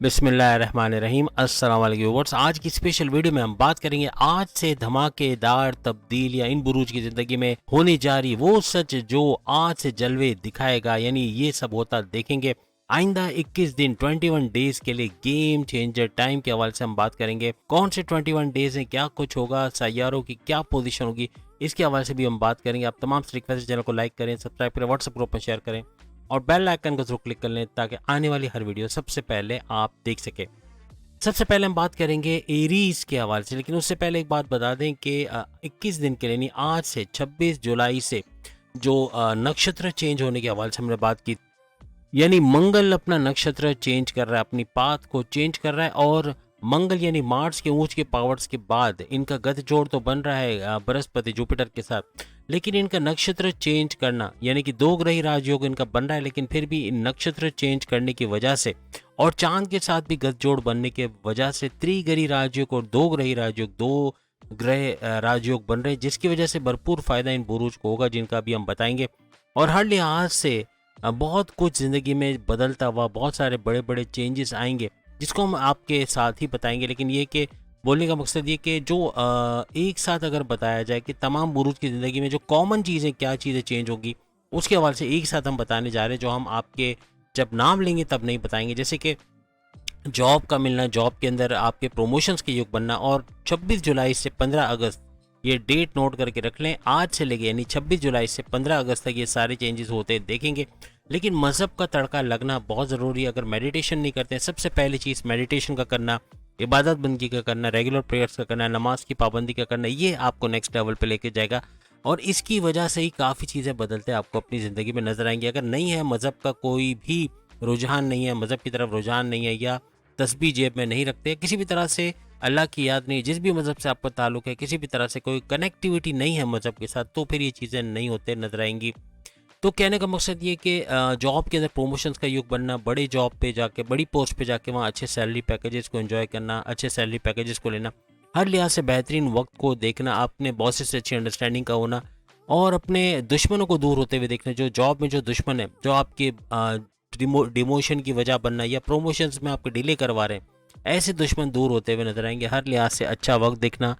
बिस्मिल्लाहिर्रहमानिर्रहीम। अस्सलाम वालेकुम व्यूअर्स। आज की स्पेशल वीडियो में हम बात करेंगे आज से धमाकेदार तब्दील या इन बुरूज की ज़िंदगी में होने जा रही वो सच जो आज से जलवे दिखाएगा, यानी ये सब होता देखेंगे। आइंदा 21 दिन 21 डेज के लिए गेम चेंजर टाइम के हवाले से हम बात करेंगे। कौन से 21 डेज हैं, क्या कुछ होगा, सैयारों की क्या पोजीशन होगी, इसके हवाले से भी हम बात करेंगे। आप तमाम से रिक्वेस्ट चैनल को लाइक करें, सब्सक्राइब करें, व्हाट्सएप ग्रुप में शेयर करें और बेल आइकन को जरूर क्लिक कर लें ताकि आने वाली हर वीडियो सबसे पहले आप देख सकें। सबसे पहले हम बात करेंगे एरीज के हवाले से, लेकिन उससे पहले एक बात बता दें कि 21 दिन के लिए यानी आज से 26 जुलाई से जो नक्षत्र चेंज होने के हवाले से हमने बात की, यानी मंगल अपना नक्षत्र चेंज कर रहा है, अपनी पाथ को चेंज कर रहा है। और मंगल यानी मार्स के ऊंच के पावर्स के बाद इनका गठजोड़ तो बन रहा है बृहस्पति जुपिटर के साथ, लेकिन इनका नक्षत्र चेंज करना यानी कि दो ग्रही राजयोग इनका बन रहा है, लेकिन फिर भी इन नक्षत्र चेंज करने की वजह से और चांद के साथ भी गठजोड़ बनने के वजह से त्रिग्रही राजयोग और दो ग्रही राजयोग, दो ग्रह राजयोग बन रहे हैं, जिसकी वजह से भरपूर फायदा इन बुरूज को होगा, जिनका भी हम बताएंगे। और हर लिहाज से बहुत कुछ ज़िंदगी में बदलता हुआ बहुत सारे बड़े बड़े चेंजेस आएंगे, जिसको हम आपके साथ ही बताएंगे। लेकिन ये कि बोलने का मकसद ये कि जो एक साथ अगर बताया जाए कि तमाम बुरूज की ज़िंदगी में जो कॉमन चीज़ें क्या चीज़ें चेंज होगी, उसके हवाले से एक साथ हम बताने जा रहे हैं, जो हम आपके जब नाम लेंगे तब नहीं बताएंगे। जैसे कि जॉब का मिलना, जॉब के अंदर आपके प्रमोशंस के युग बनना, और 26 जुलाई से 15 अगस्त ये डेट नोट करके रख लें। आज से लेके यानी 26 जुलाई से 15 अगस्त तक ये सारे चेंजेस होते देखेंगे। लेकिन मज़हब का तड़का लगना बहुत ज़रूरी है। अगर मेडिटेशन नहीं करते हैं, सबसे पहली चीज़ मेडिटेशन का करना, इबादत बंदगी का करना, रेगुलर प्रेयर्स का करना, नमाज की पाबंदी का करना, ये आपको नेक्स्ट लेवल पे लेके जाएगा। और इसकी वजह से ही काफ़ी चीज़ें बदलते आपको अपनी ज़िंदगी में नजर आएंगी। अगर नहीं है मज़हब का कोई भी रुझान नहीं है, मज़हब की तरफ रुझान नहीं है, या तस्बीह जेब में नहीं रखते, किसी भी तरह से अल्लाह की याद नहीं, जिस भी मज़हब से आपका ताल्लुक़ है, किसी भी तरह से कोई कनेक्टिविटी नहीं है मज़हब के साथ, तो फिर ये चीज़ें नहीं होते नजर आएंगी। तो कहने का मकसद ये कि जॉब के अंदर प्रमोशंस का युग बनना, बड़े जॉब पे जाके, बड़ी पोस्ट पे जाके वहाँ अच्छे सैलरी पैकेजेस को एंजॉय करना, अच्छे सैलरी पैकेजेस को लेना, हर लिहाज से बेहतरीन वक्त को देखना, अपने बॉसेस से अच्छी अंडरस्टैंडिंग का होना और अपने दुश्मनों को दूर होते हुए देखना। जो जॉब में जो दुश्मन है, जो आपके डिमोशन की वजह बनना या प्रोमोशंस में आपके डिले करवा रहे हैं, ऐसे दुश्मन दूर होते हुए नजर आएंगे। हर लिहाज से अच्छा वक्त देखना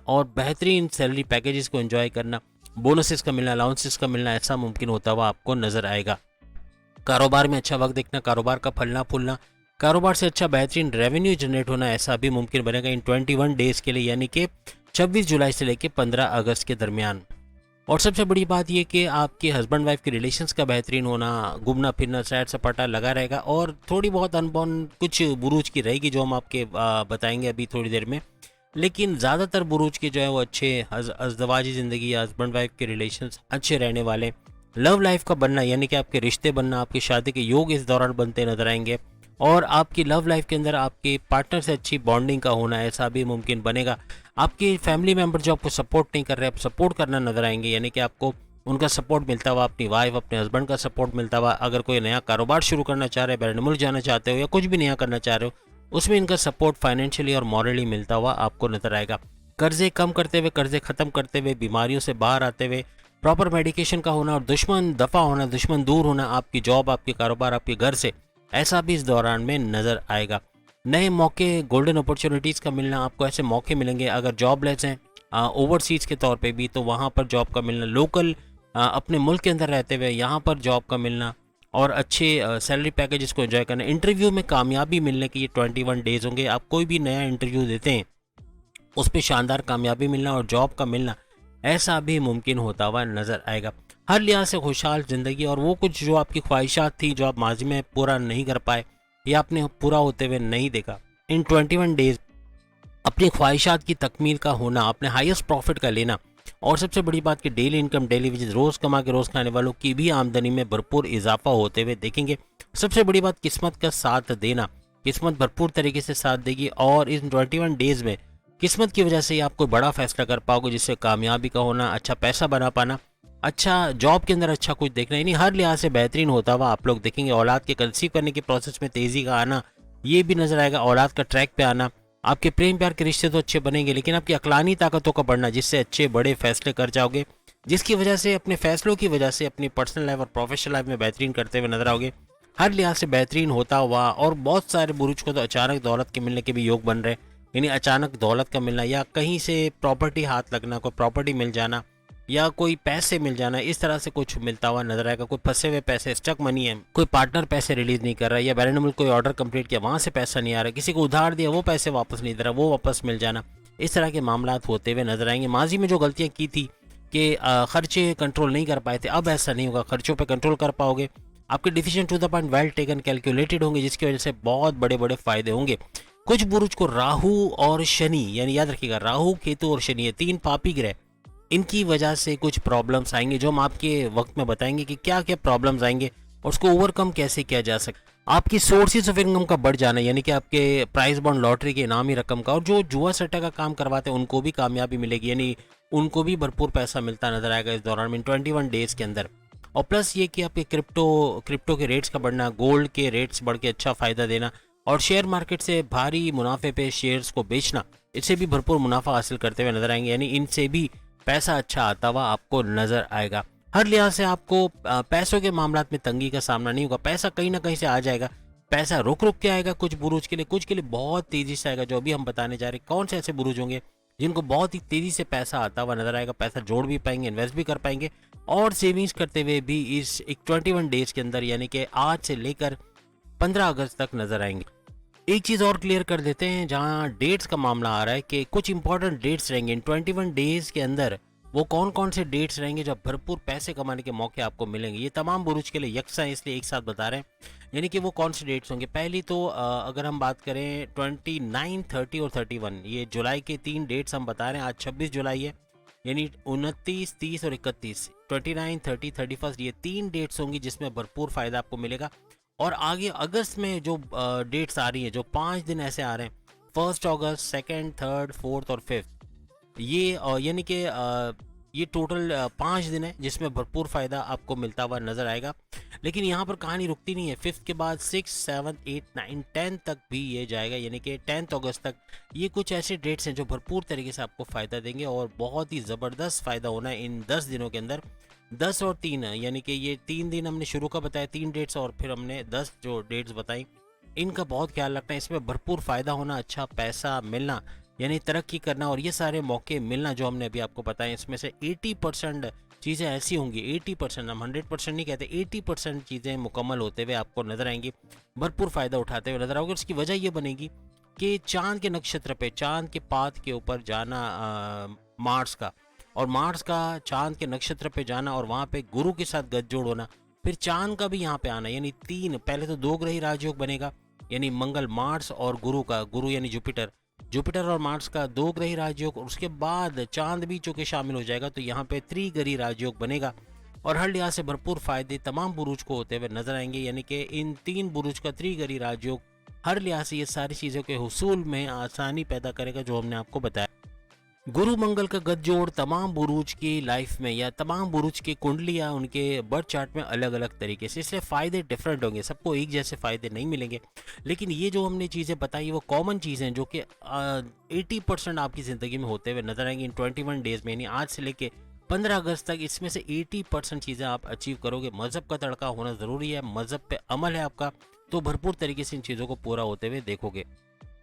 और बेहतरीन सैलरी पैकेजेस को एंजॉय करना, बोनसेस का मिलना, अलाउंसेस का मिलना, ऐसा मुमकिन होता हुआ आपको नजर आएगा। कारोबार में अच्छा वक्त देखना, कारोबार का फलना फूलना, कारोबार से अच्छा बेहतरीन रेवेन्यू जनरेट होना, ऐसा भी मुमकिन बनेगा इन 21 डेज के लिए, यानी कि 26 जुलाई से लेकर 15 अगस्त के दरमियान। और सबसे बड़ी बात यह कि आपके हस्बैंड वाइफ के रिलेशंस का बेहतरीन होना, घूमना फिरना, सैर सपाटा लगा रहेगा। और थोड़ी बहुत अनबन कुछ बुरूज की रहेगी, जो हम आपके बताएंगे अभी थोड़ी देर में। लेकिन ज़्यादातर बुरूज के जो है वो अच्छे अज़दवाजी ज़िंदगी या हस्बैंड वाइफ के रिलेशंस अच्छे रहने वाले। लव लाइफ का बनना यानी कि आपके रिश्ते बनना, आपकी शादी के योग इस दौरान बनते नजर आएंगे। और आपकी लव लाइफ के अंदर आपके पार्टनर से अच्छी बॉन्डिंग का होना, ऐसा भी मुमकिन बनेगा। आपके फैमिली मेम्बर जो आपको सपोर्ट नहीं कर रहे, आप सपोर्ट करना नजर आएंगे, यानी कि आपको उनका सपोर्ट मिलता हुआ, अपनी वाइफ अपने हस्बैंड का सपोर्ट मिलता हुआ। अगर कोई नया कारोबार शुरू करना चाह रहे हैं, बैरन मुल्क जाना चाहते हो या कुछ भी नया करना चाह रहे हो, उसमें इनका सपोर्ट फाइनेंशियली और मॉरली मिलता हुआ आपको नजर आएगा। कर्जे कम करते हुए, कर्जे खत्म करते हुए, बीमारियों से बाहर आते हुए, प्रॉपर मेडिकेशन का होना और दुश्मन दफा होना, दुश्मन दूर होना आपकी जॉब, आपके कारोबार, आपके घर से, ऐसा भी इस दौरान में नजर आएगा। नए मौके, गोल्डन अपॉर्चुनिटीज़ का मिलना, आपको ऐसे मौके मिलेंगे। अगर जॉबलेस हैं ओवरसीज़ के तौर पे भी, तो वहाँ पर जॉब का मिलना, लोकल अपने मुल्क के अंदर रहते हुए यहाँ पर जॉब का मिलना और अच्छे सैलरी पैकेजेस को एंजॉय करना। इंटरव्यू में कामयाबी मिलने के ये 21 डेज होंगे। आप कोई भी नया इंटरव्यू देते हैं, उस पर शानदार कामयाबी मिलना और जॉब का मिलना, ऐसा भी मुमकिन होता हुआ नजर आएगा। हर लिहाज से खुशहाल ज़िंदगी और वो कुछ जो आपकी ख्वाहिशात थी, जो आप माजी में पूरा नहीं कर पाए या आपने पूरा होते हुए नहीं देखा, इन 21 डेज अपनी ख्वाहिशात की तकमील का होना, अपने हाईएस्ट प्रॉफिट का लेना। और सबसे बड़ी बात कि डेली इनकम, डेली वेजेस, रोज़ कमा के रोज़ खाने वालों की भी आमदनी में भरपूर इजाफा होते हुए देखेंगे। सबसे बड़ी बात किस्मत का साथ देना, किस्मत भरपूर तरीके से साथ देगी और इन 21 डेज में किस्मत की वजह से ही आप कोई बड़ा फैसला कर पाओगे, जिससे कामयाबी का होना, अच्छा पैसा बना पाना, अच्छा जॉब के अंदर अच्छा कुछ देखना, यानी हर लिहाज से बेहतरीन होता हुआ आप लोग देखेंगे। औलाद के कंसीव करने के प्रोसेस में तेज़ी का आना, ये भी नजर आएगा। औलाद का ट्रैक पे आना, आपके प्रेम प्यार के रिश्ते तो अच्छे बनेंगे, लेकिन आपकी अकलानी ताकतों का बढ़ना, जिससे अच्छे बड़े फैसले कर जाओगे, जिसकी वजह से अपने फैसलों की वजह से अपनी पर्सनल लाइफ और प्रोफेशनल लाइफ में बेहतरीन करते हुए नजर आओगे। हर लिहाज से बेहतरीन होता हुआ। और बहुत सारे बुरुज को तो अचानक दौलत के मिलने के भी योग बन रहे हैं, यानी अचानक दौलत का मिलना या कहीं से प्रॉपर्टी हाथ लगना, कोई प्रॉपर्टी मिल जाना या कोई पैसे मिल जाना, इस तरह से कुछ मिलता हुआ नजर आएगा। कोई फंसे हुए पैसे, स्टक मनी है, कोई पार्टनर पैसे रिलीज नहीं कर रहा, या बैलेंस कोई ऑर्डर कंप्लीट किया वहां से पैसा नहीं आ रहा, किसी को उधार दिया वो पैसे वापस नहीं दे रहा, वो वापस मिल जाना, इस तरह के मामला होते हुए नजर आएंगे। माजी में जो गलतियां की थी कि खर्चे कंट्रोल नहीं कर पाए थे, अब ऐसा नहीं होगा, खर्चों पर कंट्रोल कर पाओगे। आपके decision to the point well taken, calculated होंगे, जिसकी वजह से बहुत बड़े बड़े फायदे होंगे। कुछ बुरुज को राहु और शनि, यानी याद रखिएगा राहु, केतु और शनि, ये तीन पापी ग्रह, इनकी वजह से कुछ प्रॉब्लम्स आएंगे, जो हम आपके वक्त में बताएंगे कि क्या क्या प्रॉब्लम्स आएंगे और उसको ओवरकम कैसे किया जा सकता। आपकी सोर्सेज ऑफ इनकम का बढ़ जाना, यानी कि आपके प्राइस बॉन्ड लॉटरी के इनामी रकम का, और जो जुआ सट्टा का काम करवाते हैं उनको भी कामयाबी मिलेगी, यानी उनको भी भरपूर पैसा मिलता नजर आएगा इस दौरान में 21 डेज के अंदर। और प्लस ये कि आपके क्रिप्टो के रेट्स का बढ़ना, गोल्ड के रेट्स बढ़ के अच्छा फायदा देना, और शेयर मार्केट से भारी मुनाफे पे शेयर्स को बेचना, इससे भी भरपूर मुनाफा हासिल करते हुए नजर आएंगे, यानी इनसे भी पैसा अच्छा आता हुआ आपको नजर आएगा। हर लिहाज से आपको पैसों के मामला में तंगी का सामना नहीं होगा, पैसा कहीं ना कहीं से आ जाएगा। पैसा रुक रुक के आएगा कुछ बुरुज के लिए, कुछ के लिए बहुत तेजी से आएगा, जो अभी हम बताने जा रहे हैं। कौन से ऐसे बुरुज होंगे जिनको बहुत ही तेजी से पैसा आता हुआ नजर आएगा, पैसा जोड़ भी पाएंगे, इन्वेस्ट भी कर पाएंगे और सेविंग्स करते हुए भी इस 21 डेज के अंदर, यानी कि आज से लेकर 15 अगस्त तक नजर आएंगे। एक चीज और क्लियर कर देते हैं, जहां डेट्स का मामला आ रहा है कि कुछ इंपॉर्टेंट डेट्स रहेंगे इन 21 डेज के अंदर। वो कौन कौन से डेट्स रहेंगे जब भरपूर पैसे कमाने के मौके आपको मिलेंगे, ये तमाम बुरुज के लिए यकसा है, इसलिए एक साथ बता रहे हैं। यानी कि वो कौन से डेट्स होंगे। पहली तो अगर हम बात करें 29, 30 और 31, ये जुलाई के 3 डेट्स हम बता रहे हैं। आज 26 जुलाई है, यानी 29, 30 और 31, 29, 30, 31, ये 3 डेट्स होंगी जिसमें भरपूर फायदा आपको मिलेगा। और आगे अगस्त में जो डेट्स आ रही हैं, जो 5 दिन ऐसे आ रहे हैं, 1 अगस्त, 2, 3, 4 और 5, ये यानी कि ये टोटल 5 दिन है जिसमें भरपूर फायदा आपको मिलता हुआ नजर आएगा। लेकिन यहाँ पर कहानी रुकती नहीं है, 5 के बाद 6, 7, 8, 9, 10 तक भी ये जाएगा, यानी कि 10 अगस्त तक। ये कुछ ऐसे डेट्स हैं जो भरपूर तरीके से आपको फायदा देंगे और बहुत ही ज़बरदस्त फायदा होना है इन 10 दिनों के अंदर। 10 और 3, यानी कि ये 3 दिन हमने शुरू का बताया, 3 डेट्स, और फिर हमने 10 जो डेट्स बताई, इनका बहुत ख्याल रखना है। इसमें भरपूर फायदा होना, अच्छा पैसा मिलना, यानी तरक्की करना, और ये सारे मौके मिलना जो हमने अभी आपको बताया, इसमें से 80% चीज़ें ऐसी होंगी, 80%, हम 100% नहीं कहते, 80% चीज़ें मुकम्मल होते हुए आपको नजर आएंगी, भरपूर फायदा उठाते हुए नजर आओगे। उसकी वजह ये बनेगी कि चांद के नक्षत्र पे, चांद के पात के ऊपर जाना मार्स का, और मार्स का चांद के नक्षत्र पे जाना, और वहाँ पे गुरु के साथ गठजोड़ होना, फिर चांद का भी यहाँ पे आना, यानी 3, पहले तो 2 ग्रही राजयोग बनेगा, यानी मंगल, मार्स और गुरु का, गुरु यानी जुपिटर और मार्स का 2 ग्रही राजयोग, और उसके बाद चांद भी चूंकि शामिल हो जाएगा तो यहाँ पे 3 ग्रही राजयोग बनेगा। और हर लिहाज से भरपूर फायदे तमाम बुरुज को होते हुए नजर आएंगे, यानी कि इन 3 बुरुज का 3 ग्रही राजयोग हर लिहाज से ये सारी चीज़ों के हुसूल में आसानी पैदा करेगा, जो हमने आपको बताया। गुरु मंगल का गठजोड़ तमाम बुरुज की लाइफ में, या तमाम बुरुज की कुंडलियाँ उनके बर्थ चार्ट में अलग अलग तरीके से, इसलिए फ़ायदे डिफरेंट होंगे, सबको एक जैसे फ़ायदे नहीं मिलेंगे। लेकिन ये जो हमने चीज़ें बताई वो कॉमन चीज़ें जो कि 80% आपकी ज़िंदगी में होते हुए नजर आएंगे इन 21 डेज़ में, यानी आज से लेके 15 अगस्त तक। इसमें से 80% चीज़ें आप अचीव करोगे। मज़हब का तड़का होना ज़रूरी है, मज़हब पे अमल है आपका, तो भरपूर तरीके से इन चीज़ों को पूरा होते हुए देखोगे।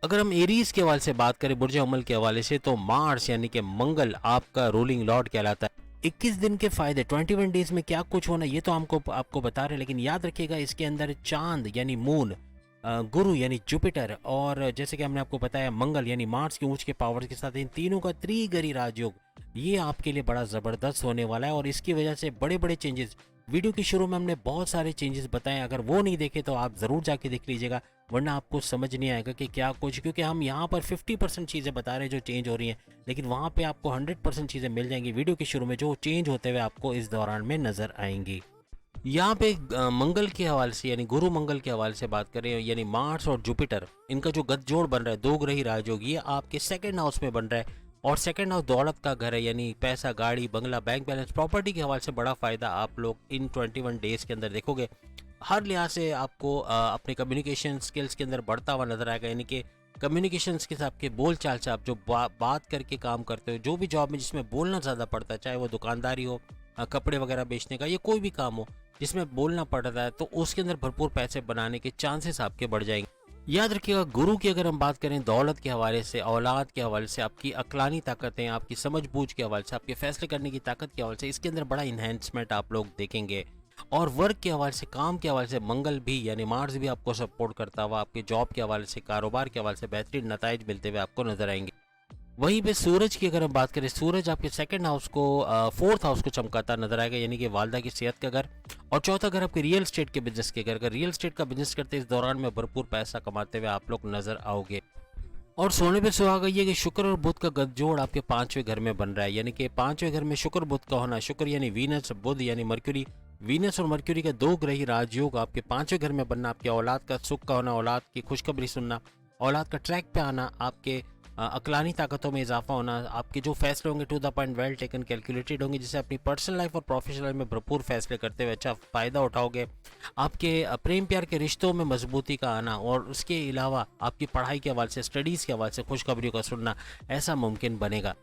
अगर हम एरीज के हवाले से बात करें, बुर्ज अमल के हवाले से, तो मार्स यानी कि मंगल आपका रूलिंग लॉर्ड कहलाता है। 21 दिन के फायदे, 21 डेज में क्या कुछ होना ये तो आपको बता रहे हैं, लेकिन याद रखिएगा इसके अंदर चांद यानी मून, गुरु यानी जुपिटर, और जैसे कि हमने आपको बताया मंगल यानी मार्स के ऊंच के पावर्स के साथ इन तीनों का त्रिगरी राजयोग, ये आपके लिए बड़ा ज़बरदस्त होने वाला है। और इसकी वजह से बड़े बड़े चेंजेस, वीडियो के शुरू में हमने बहुत सारे चेंजेस बताए, अगर वो नहीं देखे तो आप ज़रूर जाके देख लीजिएगा, वरना आपको समझ नहीं आएगा कि क्या कुछ, क्योंकि हम यहाँ पर 50% चीज़ें बता रहे हैं जो चेंज हो रही हैं, लेकिन वहाँ पे आपको 100% चीज़ें मिल जाएंगी वीडियो के शुरू में, जो चेंज होते हुए आपको इस दौरान में नज़र आएंगी। यहाँ पे मंगल के हवाले से, यानी गुरु मंगल के हवाले से बात करें, यानी मार्स और जुपिटर, इनका जो गठजोड़ बन रहा है, 2 ग्रही राजयोग, ये आपके सेकंड हाउस में बन रहा है, और सेकंड हाउस दौलत का घर है, यानी पैसा, गाड़ी, बंगला, बैंक बैलेंस, प्रॉपर्टी के हवाले से बड़ा फ़ायदा आप लोग इन 21 डेज़ के अंदर देखोगे। हर लिहाज से आपको अपने कम्युनिकेशन स्किल्स के अंदर बढ़ता हुआ नजर आएगा, यानी कि कम्युनिकेशन स्किल्स, आपके बोल चाल से, आप जो बात करके काम करते हो, जो भी जॉब में जिसमें बोलना ज़्यादा पड़ता है, चाहे वो दुकानदारी हो, कपड़े वगैरह बेचने का, या कोई भी काम हो, जिसमें बोलना पड़ रहा है, तो उसके अंदर भरपूर पैसे बनाने के चांसेस आपके बढ़ जाएंगे। याद रखिएगा, गुरु की अगर हम बात करें दौलत के हवाले से, औलाद के हवाले से, आपकी अक्लानी ताकतें, आपकी समझ बूझ के हवाले से, आपके फैसले करने की ताकत के हवाले से, इसके अंदर बड़ा इन्हेंसमेंट आप लोग देखेंगे। और वर्क के हवाले से, काम के हवाले से मंगल भी यानी मार्स भी आपको सपोर्ट करता हुआ आपके जॉब के हवाले से, कारोबार के हवाले से बेहतरीन नताइज मिलते हुए आपको नजर आएंगे। वहीं पे सूरज की अगर हम बात करें, सूरज आपके सेकंड हाउस को, फोर्थ हाउस को चमकाता नजर आएगा, यानी कि वालदा की सेहत का घर, और चौथा घर आपके रियल एस्टेट के बिजनेस के घर। अगर रियल एस्टेट का बिजनेस करते इस दौरान में भरपूर पैसा कमाते हुए आप लोग नजर आओगे। और सोने पे सुहागा ये कि शुक्र और बुध का गठजोड़ आपके पांचवें घर में बन रहा है, यानी कि पांचवें घर में शुक्र बुध का होना, शुक्र यानी वीनस, बुध यानी मर्क्यूरी, वीनस और मर्क्यूरी का दो ग्रही राजयोग आपके पांचवें घर में बनना, आपके औलाद का सुख का होना, औलाद की खुशखबरी सुनना, औलाद का ट्रैक पे आना, आपके अक्लानी ताकतों में इजाफा होना, आपके जो फैसले होंगे to the point, well taken, calculated होंगे, जिससे अपनी पर्सनल लाइफ और प्रोफेशनल लाइफ में भरपूर फैसले करते हुए अच्छा फायदा उठाओगे। आपके प्रेम प्यार के रिश्तों में मजबूती का आना, और उसके अलावा आपकी पढ़ाई के हवाले से, स्टडीज़ के हवाले से खुशखबरियों का सुनना, ऐसा मुमकिन बनेगा।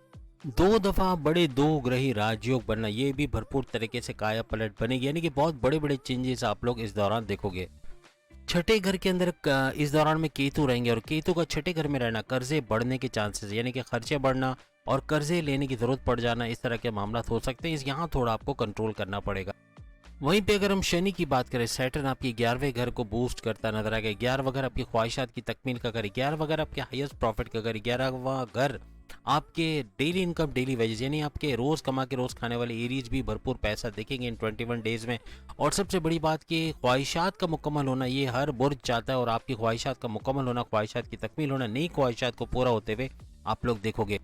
दो दफा बड़े दो ग्रही राजयोग बनना, ये भी भरपूर तरीके से काया पलट बनेगी, यानी कि बहुत बड़े बड़े चेंजेस आप लोग इस दौरान देखोगे। छठे घर के अंदर इस दौरान में केतु रहेंगे, और केतु का छठे घर में रहना कर्जे बढ़ने के चांसेस, यानी कि खर्चे बढ़ना और कर्जे लेने की जरूरत पड़ जाना, इस तरह के मामला हो सकते हैं। इस यहाँ थोड़ा आपको कंट्रोल करना पड़ेगा। वहीं पे अगर हम शनि की बात करें, सैटर्न आपके 11वें घर को बूस्ट करता नजर आएगा। 11वां घर आपकी ख्वाहिशात की तकमील का घर, 11वां घर आपके हाईएस्ट प्रॉफिट का घर, 11वां घर आपके डेली इनकम, डेली वेजेस, यानी आपके रोज कमा के रोज खाने वाले एरीज भी भरपूर पैसा देखेंगे इन 21 डेज में। और सबसे बड़ी बात कि ख्वाहिशात का मुकम्मल होना, ये हर बुर्ज चाहता है, और आपकी ख्वाहिशात का मुकम्मल होना, ख्वाहिशात की तकमील होना, नई ख्वाहिशात को पूरा होते हुए आप लोग देखोगे।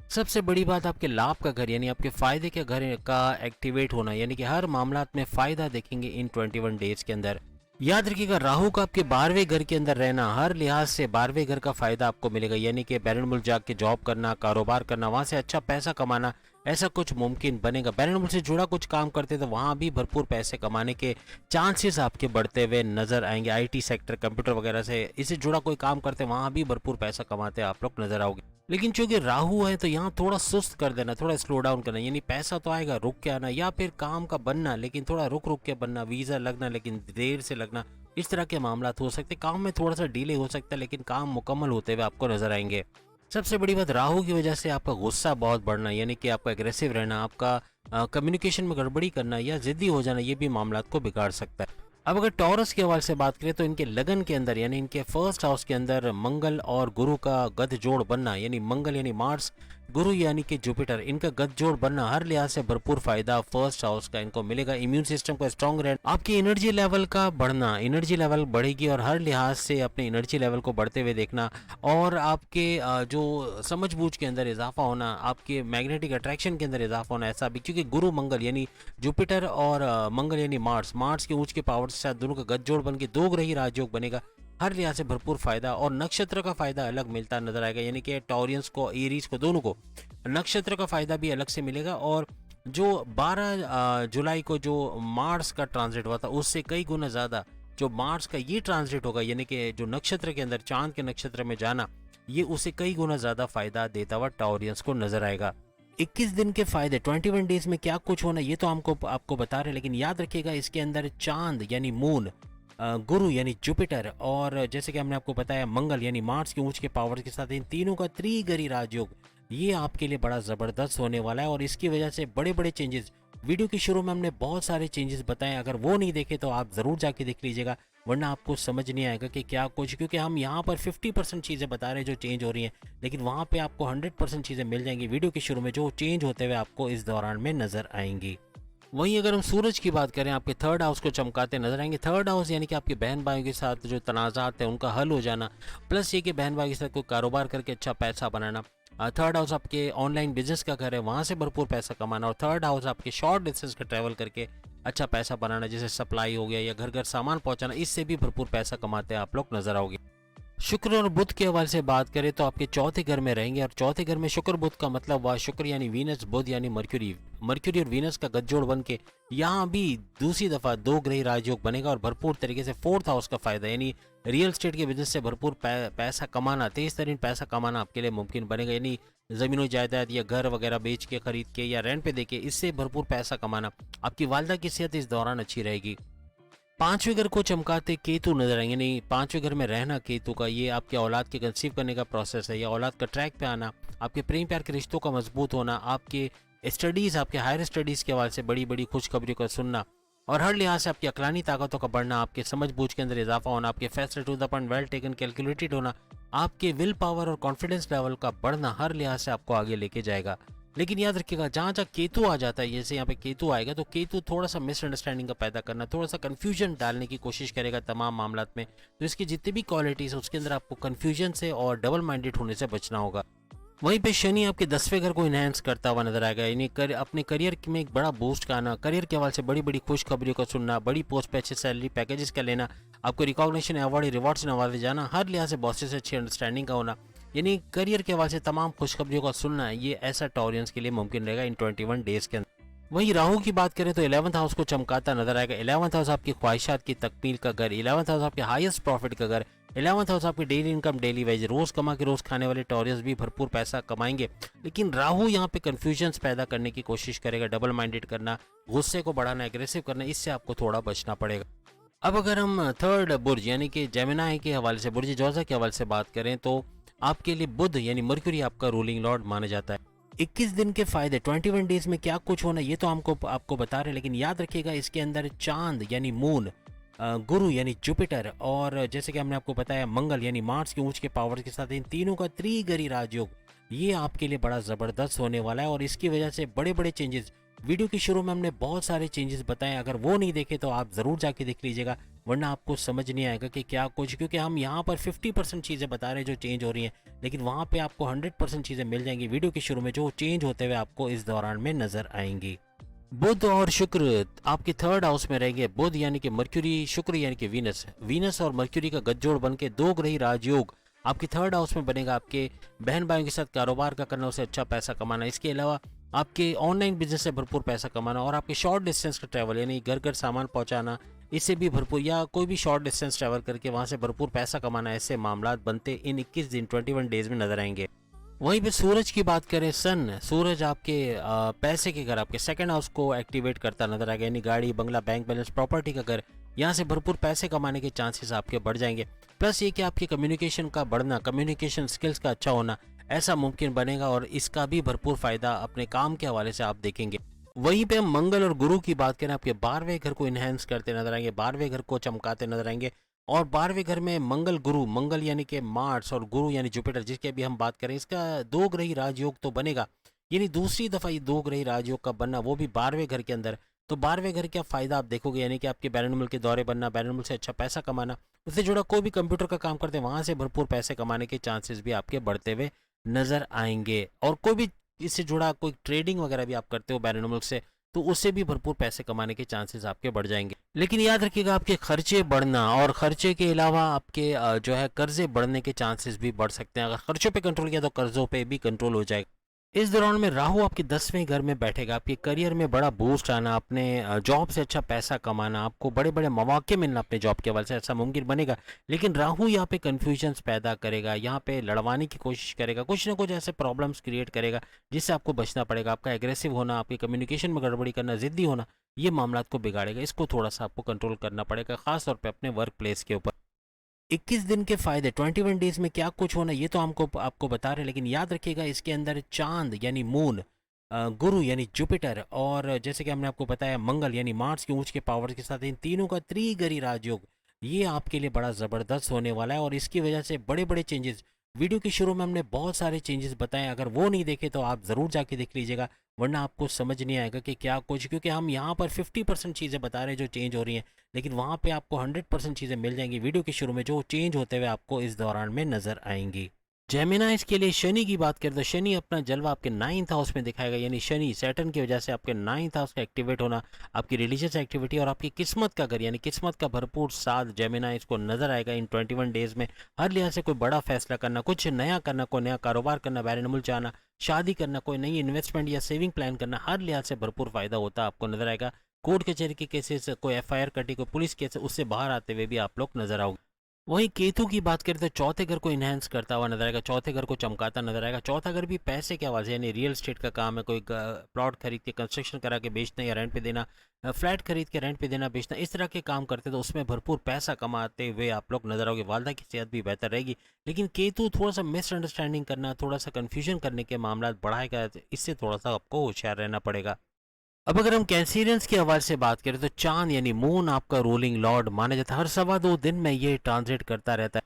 सबसे बड़ी बात आपके लाभ का घर, यानी आपके फायदे के घर का एक्टिवेट होना, यानी कि हर मामलात में फायदा देखेंगे इन 21 डेज के अंदर। याद रखिएगा, राहु का आपके 12वें घर के अंदर रहना, हर लिहाज से 12वें घर का फायदा आपको मिलेगा, यानी कि बैरून मुल्क जाके जॉब करना, कारोबार करना, वहां से अच्छा पैसा कमाना, ऐसा कुछ मुमकिन बनेगा। बैरून मुल्क से जुड़ा कुछ काम करते तो वहां भी भरपूर पैसे कमाने के चांसेस आपके बढ़ते हुए नजर आएंगे। आईटी सेक्टर, कंप्यूटर वगैरह से इससे जुड़ा कोई काम करते वहां भी भरपूर पैसा कमाते आप लोग नजर आओगे। लेकिन चूंकि राहु है तो यहाँ थोड़ा सुस्त कर देना, थोड़ा स्लो डाउन करना, यानी पैसा तो आएगा, रुक के आना, या फिर काम का बनना लेकिन थोड़ा रुक रुक के बनना, वीजा लगना लेकिन देर से लगना, इस तरह के मामला हो सकते। काम में थोड़ा सा डिले हो सकता है, लेकिन काम मुकम्मल होते हुए आपको नजर आएंगे। सबसे बड़ी बात, राहु की वजह से आपका गुस्सा बहुत बढ़ना, यानी कि आपका एग्रेसिव रहना, आपका कम्युनिकेशन में गड़बड़ी करना या जिद्दी हो जाना, ये भी मामला को बिगाड़ सकता है। अब अगर टॉरस के हवाले से बात करें तो इनके लगन के अंदर, यानी इनके फर्स्ट हाउस के अंदर मंगल और गुरु का गठजोड़ बनना, यानी मंगल यानी मार्स, गुरु यानी कि जुपिटर, इनका गठजोड़ बनना, हर लिहाज से भरपूर फायदा फर्स्ट हाउस का इनको मिलेगा। इम्यून सिस्टम का स्ट्रांग रहना, आपकी एनर्जी लेवल का बढ़ना, एनर्जी लेवल बढ़ेगी, और हर लिहाज से अपने एनर्जी लेवल को बढ़ते हुए देखना, और आपके जो समझ बूझ के अंदर इजाफा होना, आपके मैग्नेटिक अट्रैक्शन के अंदर इजाफा होना, ऐसा भी क्योंकि गुरु मंगल यानी जुपिटर और मंगल यानी मार्स, मार्स के ऊंच के पावर के साथ दोनों का गठजोड़ बन के दो ग्रही राजयोग बनेगा। हर लिहाज से भरपूर फायदा, और नक्षत्र का फायदा अलग मिलता नजर आएगा, यानी कि टॉरियंस को, एरीज को, दोनों को नक्षत्र का फायदा भी अलग से मिलेगा। और जो 12 जुलाई को जो मार्स का ट्रांजिट हुआ था, उससे कई गुना ज्यादा जो मार्स का ये ट्रांजिट होगा, यानी कि जो नक्षत्र के अंदर, चांद के नक्षत्र में जाना, ये उसे कई गुना ज्यादा फायदा देता हुआ टॉरियंस को नजर आएगा। 21 दिन के फायदे, 21 डेज में क्या कुछ होना, ये तो आपको बता रहे हैं, लेकिन याद रखिएगा इसके अंदर चांद यानी मून, गुरु यानी जुपिटर, और जैसे कि हमने आपको बताया मंगल यानी मार्स के ऊंच के पावर के साथ, इन तीनों का त्रिग्रही राजयोग, ये आपके लिए बड़ा जबरदस्त होने वाला है। और इसकी वजह से बड़े बड़े चेंजेस, वीडियो के शुरू में हमने बहुत सारे चेंजेस बताए, अगर वो नहीं देखे तो आप जरूर जाके देख लीजिएगा, वरना आपको समझ नहीं आएगा कि क्या कुछ, क्योंकि हम यहाँ पर 50% चीज़ें बता रहे हैं जो चेंज हो रही हैं, लेकिन वहाँ पे आपको 100% चीज़ें मिल जाएंगी वीडियो के शुरू में, जो चेंज होते हुए आपको इस दौरान में नजर आएंगी। वहीं अगर हम सूरज की बात करें, आपके थर्ड हाउस को चमकाते नजर आएंगे। थर्ड हाउस यानी कि आपके बहन भाइयों के साथ जो तनाज़ात हैं उनका हल हो जाना, प्लस ये कि बहन भाई के साथ कोई कारोबार करके अच्छा पैसा बनाना। थर्ड हाउस आपके ऑनलाइन बिजनेस का घर है, वहाँ से भरपूर पैसा कमाना। और थर्ड हाउस आपके शॉर्ट डिस्टेंस का ट्रैवल करके अच्छा पैसा बनाना, जैसे सप्लाई हो गया या घर घर सामान पहुंचाना, इससे भी भरपूर पैसा कमाते हैं आप लोग नजर आओगे। शुक्र और बुध के हवाले से बात करें तो आपके चौथे घर में रहेंगे, और चौथे घर में शुक्र बुध का मतलब हुआ शुक्र यानी वीनस, बुध यानी मर्क्यूरी, मर्क्यूरी और वीनस का गठजोड़ बन के यहाँ भी दूसरी दफा दो ग्रही राजयोग बनेगा, और भरपूर तरीके से फोर्थ हाउस का फायदा, यानी रियल एस्टेट के बिजनेस से भरपूर पैसा कमाना, तेज तरीन पैसा कमाना आपके लिए मुमकिन बनेगा। यानी ज़मीनों जायदाद या घर वगैरह बेच के, खरीद के या रेंट पे देके इससे भरपूर पैसा कमाना। आपकी वालदा की सेहत इस दौरान अच्छी रहेगी। पांचवें घर को चमकाते केतु नजर आएंगे। नहीं, पांचवें घर में रहना केतु का, ये आपके औलाद के कंसीव करने का प्रोसेस है या औलाद का ट्रैक पे आना, आपके प्रेम प्यार के रिश्तों का मजबूत होना, आपके स्टडीज़, आपके हायर स्टडीज़ के हवाले से बड़ी बड़ी खुशखबरियों का सुनना और हर लिहाज से आपकी अकलानी ताकतों का बढ़ना, आपके समझ बूझ के अंदर इजाफा होना, आपके फैसले to the point, well taken, calculated होना, आपके विल पावर और कॉन्फिडेंस लेवल का बढ़ना हर लिहाज से आपको आगे लेके जाएगा। लेकिन याद रखिएगा, जहाँ जहाँ केतु आ जाता है, जैसे यहाँ पे केतु आएगा तो केतु थोड़ा सा मिसअंडरस्टैंडिंग का पैदा करना, थोड़ा सा कन्फ्यूजन डालने की कोशिश करेगा तमाम मामलात में। तो इसकी जितनी भी क्वालिटीज़ है उसके अंदर आपको कन्फ्यूजन से और डबल माइंडेड होने से बचना होगा। वहीं पे शनि आपके 10वें घर को इनहेंस करता हुआ नजर आएगा। यानी अपने करियर में एक बड़ा बूस्ट का आना, करियर के हवाले से बड़ी बड़ी खुशखबरियों का सुनना, बड़ी पोस्ट पे अच्छे सैलरी पैकेजेस का लेना, आपको रिकॉग्निशन, अवार्ड, रिवॉर्ड से नवाजे जाना, हर लिहाज से बॉसेस से अच्छी अंडरस्टैंडिंग का होना, यानी करियर के हवाले से तमाम खुशखबरियों का सुनना, ये ऐसा टॉरियंस के लिए मुमकिन रहेगा इन 21 डेज के अंदर। वहीं राहु की बात करें तो 11th हाउस को चमकाता नजर आएगा। 11th हाउस आपकी ख्वाहिशात की तकमील का घर, 11th हाउस आपके हाईएस्ट प्रॉफिट का घर, 11th हाउस आपकी डेली इनकम, डेली वेज, रोज कमा के रोज खाने वाले टॉरियंस भी भरपूर पैसा कमाएंगे। लेकिन राहु यहाँ पे कंफ्यूजन्स पैदा करने की कोशिश करेगा, डबल माइंडेड करना, गुस्से को बढ़ाना, एग्रेसिव करना, इससे आपको थोड़ा बचना पड़ेगा। अब अगर हम थर्ड बुर्ज यानी कि जेमिनाई के हवाले से, बुर्ज जोजा के हवाले से बात करें तो आपके लिए बुध यानी मर्क्यूरी आपका रूलिंग लॉर्ड माना जाता है। 21 दिन के फायदे, 21 डेज में क्या कुछ होना ये तो आपको बता रहे हैं, लेकिन याद रखिएगा इसके अंदर चांद यानी मून, गुरु यानी जुपिटर और जैसे कि हमने आपको बताया मंगल यानी मार्स के ऊंच के पावर्स के साथ इन तीनों का त्रिगरी राजयोग, ये आपके लिए बड़ा ज़बरदस्त होने वाला है। और इसकी वजह से बड़े बड़े चेंजेस, वीडियो के शुरू में हमने बहुत सारे चेंजेस बताए, अगर वो नहीं देखे तो आप ज़रूर जाके देख लीजिएगा, वरना आपको समझ नहीं आएगा कि क्या कुछ, क्योंकि हम यहाँ पर 50% चीज़ें बता रहे हैं जो चेंज हो रही हैं, लेकिन वहाँ पे आपको 100% चीज़ें मिल जाएंगी वीडियो के शुरू में जो चेंज होते हुए आपको इस दौरान में नज़र आएंगी। बुध और शुक्र आपके थर्ड हाउस में रहेंगे। बुध यानी कि मर्क्यूरी, शुक्र यानी कि वीनस, वीनस और मर्क्यूरी का गठजोड़ बन के दो ग्रही राजयोग आपके थर्ड हाउस में बनेगा। आपके बहन भाइयों के साथ कारोबार का करना, उससे अच्छा पैसा कमाना, इसके अलावा आपके ऑनलाइन बिजनेस से भरपूर पैसा कमाना और आपके शॉर्ट डिस्टेंस का ट्रैवल यानी घर घर सामान पहुंचाना, इससे भी भरपूर, या कोई भी शॉर्ट डिस्टेंस ट्रैवल करके वहां से भरपूर पैसा कमाना, ऐसे मामला बनते इन 21 दिन 21 डेज में नजर आएंगे। वहीं पे सूरज की बात करें, सन, सूरज आपके पैसे के घर, आपके सेकंड हाउस को एक्टिवेट करता नजर आएगा, यानी गाड़ी, बंगला, बैंक बैलेंस, प्रॉपर्टी का घर, यहाँ से भरपूर पैसे कमाने के चांसेस आपके बढ़ जाएंगे। प्लस ये कि आपकी कम्युनिकेशन का बढ़ना, कम्युनिकेशन स्किल्स का अच्छा होना, ऐसा मुमकिन बनेगा और इसका भी भरपूर फायदा अपने काम के हवाले से आप देखेंगे। वहीं पे हम मंगल और गुरु की बात करें, आपके 12वें घर को इनहेंस करते नजर आएंगे, 12वें घर को चमकाते नजर आएंगे। और 12वें घर में मंगल गुरु, मंगल यानी कि मार्स और गुरु यानी जुपिटर, जिसकी अभी हम बात करें, इसका दो ग्रही राजयोग तो बनेगा, यानी दूसरी दफा ये दो ग्रही राजयोग का बनना, वो भी 12वें घर के अंदर। तो 12वें घर क्या फायदा आप देखोगे, यानी कि आपके बैरन के दौरे बनना, बैरन से अच्छा पैसा कमाना, उससे जुड़ा कोई भी कंप्यूटर का काम करते हैं वहां से भरपूर पैसे कमाने के चांसेस भी आपके बढ़ते हुए नजर आएंगे। और कोई भी इससे जुड़ा कोई ट्रेडिंग वगैरह भी आप करते हो बैरन से, तो उससे भी भरपूर पैसे कमाने के चांसेस आपके बढ़ जाएंगे। लेकिन याद रखिएगा आपके खर्चे बढ़ना और खर्चे के अलावा आपके जो है कर्जे बढ़ने के चांसेस भी बढ़ सकते हैं। अगर खर्चों पे कंट्रोल किया तो कर्जों पे भी कंट्रोल हो जाएगा। इस दौरान में राहु आपके 10वें घर में बैठेगा, आपके करियर में बड़ा बूस्ट आना, अपने जॉब से अच्छा पैसा कमाना, आपको बड़े बड़े मौके मिलना अपने जॉब के हवाले से, ऐसा मुमकिन बनेगा। लेकिन राहु यहाँ पे कन्फ्यूजन्स पैदा करेगा, यहाँ पे लड़वाने की कोशिश करेगा, कुछ ना कुछ ऐसे प्रॉब्लम्स क्रिएट करेगा जिससे आपको बचना पड़ेगा। आपका एग्रेसिव होना, आपकी कम्युनिकेशन में गड़बड़ी करना, जिद्दी होना, ये मामला को बिगाड़ेगा, इसको थोड़ा सा आपको कंट्रोल करना पड़ेगा, खासतौर पर अपने वर्क प्लेस के ऊपर। 21 दिन के फायदे, 21 डेज में क्या कुछ होना ये तो आपको बता रहे हैं, लेकिन याद रखिएगा इसके अंदर चांद यानी मून, गुरु यानी जुपिटर और जैसे कि हमने आपको बताया मंगल यानी मार्स के ऊंच के पावर के साथ इन तीनों का त्रिगरी राजयोग, ये आपके लिए बड़ा ज़बरदस्त होने वाला है। और इसकी वजह से बड़े बड़े चेंजेस, वीडियो के शुरू में हमने बहुत सारे चेंजेस बताए, अगर वो नहीं देखे तो आप ज़रूर जाके देख लीजिएगा, वरना आपको समझ नहीं आएगा कि क्या कुछ, क्योंकि हम यहाँ पर 50% चीज़ें बता रहे हैं जो चेंज हो रही हैं, लेकिन वहाँ पे आपको 100% चीज़ें मिल जाएंगी वीडियो के शुरू में जो चेंज होते हुए आपको इस दौरान में नज़र आएंगी। जेमिनाइज के लिए शनि की बात करें तो शनि अपना जलवा आपके 9th हाउस में दिखाएगा, यानी शनि सैटर्न की वजह से आपके 9th हाउस का एक्टिवेट होना, आपकी रिलीजियस एक्टिविटी और आपकी किस्मत का घर यानी किस्मत का भरपूर साथ जेमिनाइज को नजर आएगा इन 21 डेज में। हर लिहाज से कोई बड़ा फैसला करना, कुछ नया करना, कोई नया कारोबार करना, बैरन मुल्क जाना, शादी करना, कोई नई इन्वेस्टमेंट या सेविंग प्लान करना, हर लिहाज से भरपूर फायदा होता आपको नजर आएगा। कोर्ट कचहरी के केसेस, कोई FIR कटी, कोई पुलिस केस, उससे बाहर आते हुए भी आप लोग नजर आओगे। वहीं केतु की बात करें तो चौथे घर को इनहेंस करता हुआ नजर आएगा, चौथे घर को चमकाता नजर आएगा। चौथा घर भी पैसे के हवाले से यानी रियल एस्टेट का काम है, कोई प्लॉट खरीद के कंस्ट्रक्शन करा के बेचना या रेंट पे देना, फ्लैट खरीद के रेंट पे देना बेचना, इस तरह के काम करते तो उसमें भरपूर पैसा कमाते हुए आप लोग नजर आओगे। वालदा की सेहत भी बेहतर रहेगी। लेकिन केतु थोड़ा सा मिसअंडरस्टैंडिंग करना, थोड़ा सा कन्फ्यूजन करने के मामला बढ़ाएगा, इससे थोड़ा सा आपको होशियार रहना पड़ेगा। अब अगर हम कैंसिरियंस की आवाज से बात करें तो चांद यानी मून आपका रूलिंग लॉर्ड माना जाता है। हर 2.25 दिन में ये ट्रांजिट करता रहता है।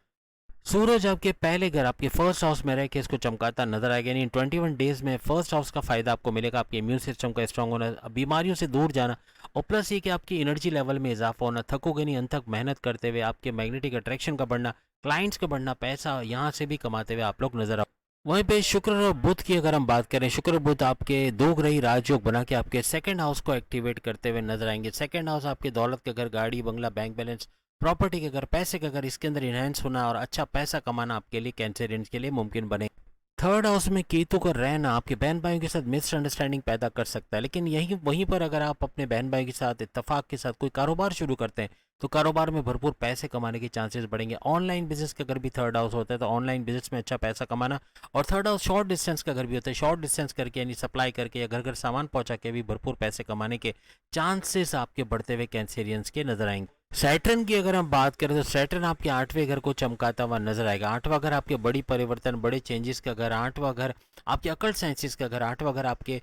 सूरज आपके पहले घर आपके फर्स्ट हाउस में रह के इसको चमकाता नजर आएगा, यानी 21 डेज में फर्स्ट हाउस का फायदा आपको मिलेगा। आपके इम्यून सिस्टम का स्ट्रांग होना, बीमारियों से दूर जाना, और प्लस ये कि आपकी एनर्जी लेवल में इजाफा होना, थकोगे नहीं अनथक मेहनत करते हुए, आपके मैग्नेटिक अट्रैक्शन का बढ़ना, क्लाइंट्स का बढ़ना, पैसा यहाँ से भी कमाते हुए आप लोग नजर आओ। वहीं पे शुक्र और बुध की अगर हम बात करें, शुक्र बुध आपके दो ग्रही राजयोग बना के आपके सेकंड हाउस को एक्टिवेट करते हुए नजर आएंगे। सेकंड हाउस आपके दौलत के घर, गाड़ी बंगला, बैंक बैलेंस, प्रॉपर्टी के घर, पैसे का घर, इसके अंदर इनहेंस होना और अच्छा पैसा कमाना आपके लिए कैंसरियंस के लिए मुमकिन बने। थर्ड हाउस में केतु का रहना आपके बहन भाइयों के साथ मिसअंडरस्टैंडिंग पैदा कर सकता है, लेकिन यही वहीं पर अगर आप अपने बहन भाई के साथ इत्तेफाक के साथ कोई कारोबार शुरू करते हैं तो कारोबार में भरपूर पैसे कमाने के चांसेस बढ़ेंगे। ऑनलाइन बिजनेस का अगर भी थर्ड हाउस होता है तो ऑनलाइन बिजनेस में अच्छा पैसा कमाना, और थर्ड हाउस शॉर्ट डिस्टेंस का घर भी होता है, शॉर्ट डिस्टेंस करके यानी सप्लाई करके या घर घर सामान पहुंचा के भी भरपूर पैसे कमाने के चांसेस आपके बढ़ते हुए कैंसेरियंस के नजर आएंगे। सैटर्न की अगर हम बात करें तो सैटर्न आपके 8वें घर को चमकाता हुआ नजर आएगा। 8वां घर आपके बड़ी परिवर्तन, बड़े चेंजेस का घर, 8वां घर आपके अकल्ट साइंसेस का घर, 8वां घर आपके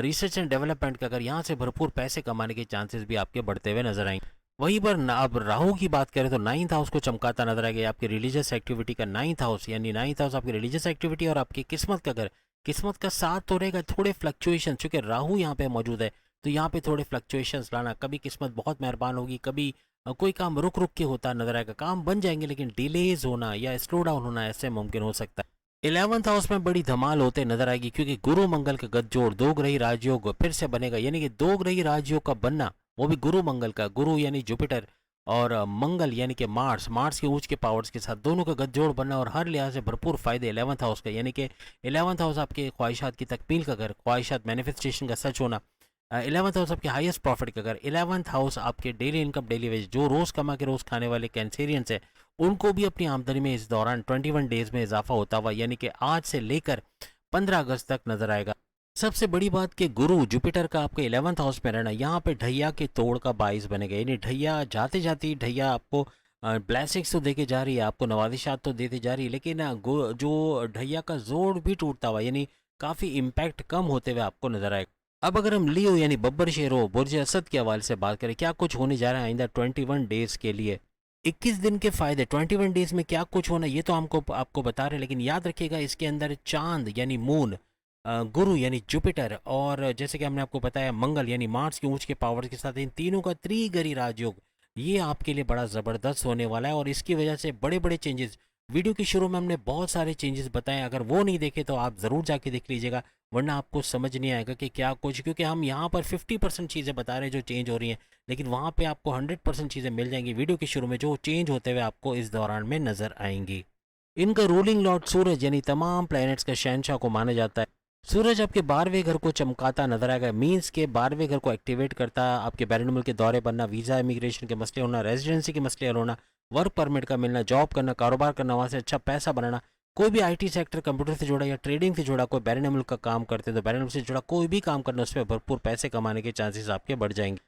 रिसर्च एंड डेवलपमेंट का घर, यहाँ से भरपूर पैसे कमाने के चांसेस भी आपके बढ़ते हुए नजर आएंगे। वहीं पर अब राहु की बात करें तो 9th हाउस को चमकाता नजर आएगा। आपकी रिलीजियस एक्टिविटी का 9th हाउस, यानी 9th हाउस आपकी रिलीजियस एक्टिविटी और आपकी किस्मत का घर, किस्मत का साथ तो रहेगा, थोड़े फ्लक्चुएशन, चूंकि राहु यहाँ पे मौजूद है तो यहाँ पे थोड़े फ्लक्चुएशंस लाना, कभी किस्मत बहुत मेहरबान होगी, कभी कोई काम रुक रुक के होता नजर आएगा, काम बन जाएंगे लेकिन डिलेज होना या स्लो डाउन होना ऐसे मुमकिन हो सकता है। 11th हाउस में बड़ी धमाल होते नजर आएगी, क्योंकि गुरु मंगल का गठजोड़, दो ग्रही राजयोग फिर से बनेगा, यानी कि दो ग्रही राजयोग का बनना, वो भी गुरु मंगल का, गुरु यानी जुपिटर और मंगल यानी कि मार्स, मार्स के ऊंच के पावर्स के साथ दोनों का गठजोड़ बनना और हर लिहाज से भरपूर फायदे 11th हाउस का, यानी कि 11th हाउस आपके ख्वाहिशात की तकमील का घर, ख्वाहिशात मैनिफेस्टेशन का सच होना। 11th हाउस आपके हाईएस्ट प्रॉफिट का घर, 11th हाउस आपके डेली इनकम, डेली वेज, जो रोज कमा के रोज खाने वाले कैंसेरियंस है उनको भी अपनी आमदनी में इस दौरान 21 डेज में इजाफा होता हुआ, यानी कि आज से लेकर 15 अगस्त तक नजर आएगा। सबसे बड़ी बात कि गुरु जुपिटर का आपके 11th हाउस में रहना यहाँ पे ढैया के तोड़ का बाइस बनेगा, यानी ढैया जाते जाते ढैया आपको ब्लेसिंग्स तो देके जा रही है, आपको नवाजिशात तो देती जा रही है, लेकिन जो ढैया का जोड़ भी टूटता हुआ, यानी काफ़ी इम्पैक्ट कम होते हुए आपको नजर आएगा। अब अगर हम लियो यानी बब्बर शेरो बुर्ज असद के हवाले से बात करें, क्या कुछ होने जा रहा है आइंदा 21 डेज के लिए, 21 दिन के फायदे, 21 डेज में क्या कुछ होना ये तो हमको आपको बता रहे हैं, लेकिन याद रखिएगा इसके अंदर चांद यानी मून, गुरु यानी जुपिटर, और जैसे कि हमने आपको बताया मंगल यानी मार्स के ऊंच के पावर्स के साथ इन तीनों का त्रिगरी राजयोग, ये आपके लिए बड़ा ज़बरदस्त होने वाला है। और इसकी वजह से बड़े बड़े चेंजेस, वीडियो के शुरू में हमने बहुत सारे चेंजेस बताए, अगर वो नहीं देखे तो आप ज़रूर जाके देख लीजिएगा, वरना आपको समझ नहीं आएगा कि क्या कुछ, क्योंकि हम यहाँ पर 50% चीज़ें बता रहे हैं जो चेंज हो रही हैं, लेकिन वहाँ पे आपको 100% चीज़ें मिल जाएंगी वीडियो के शुरू में जो चेंज होते हुए आपको इस दौरान में नज़र आएंगी। इनका रूलिंग लॉर्ड सूरज यानी तमाम प्लैनेट्स का शहनशाह को माना जाता है। सूरज आपके 12वें घर को चमकाता नजर आएगा, मीन्स के 12वें घर को एक्टिवेट करता है, आपके बैरून मुल्क के दौरे बनना, वीज़ा इमिग्रेशन के मसले होना, रेजिडेंसी के मसले होना, वर्क परमिट का मिलना, जॉब करना, कारोबार करना, वहाँ से अच्छा पैसा बनाना, कोई भी आईटी सेक्टर, कंप्यूटर से जुड़ा या ट्रेडिंग से जुड़ा, कोई बैरून मुल्क का काम करते तो बैरून मुल्क से जुड़ा कोई भी काम करना, उसमें भरपूर पैसे कमाने के चांसेस आपके बढ़ जाएंगे।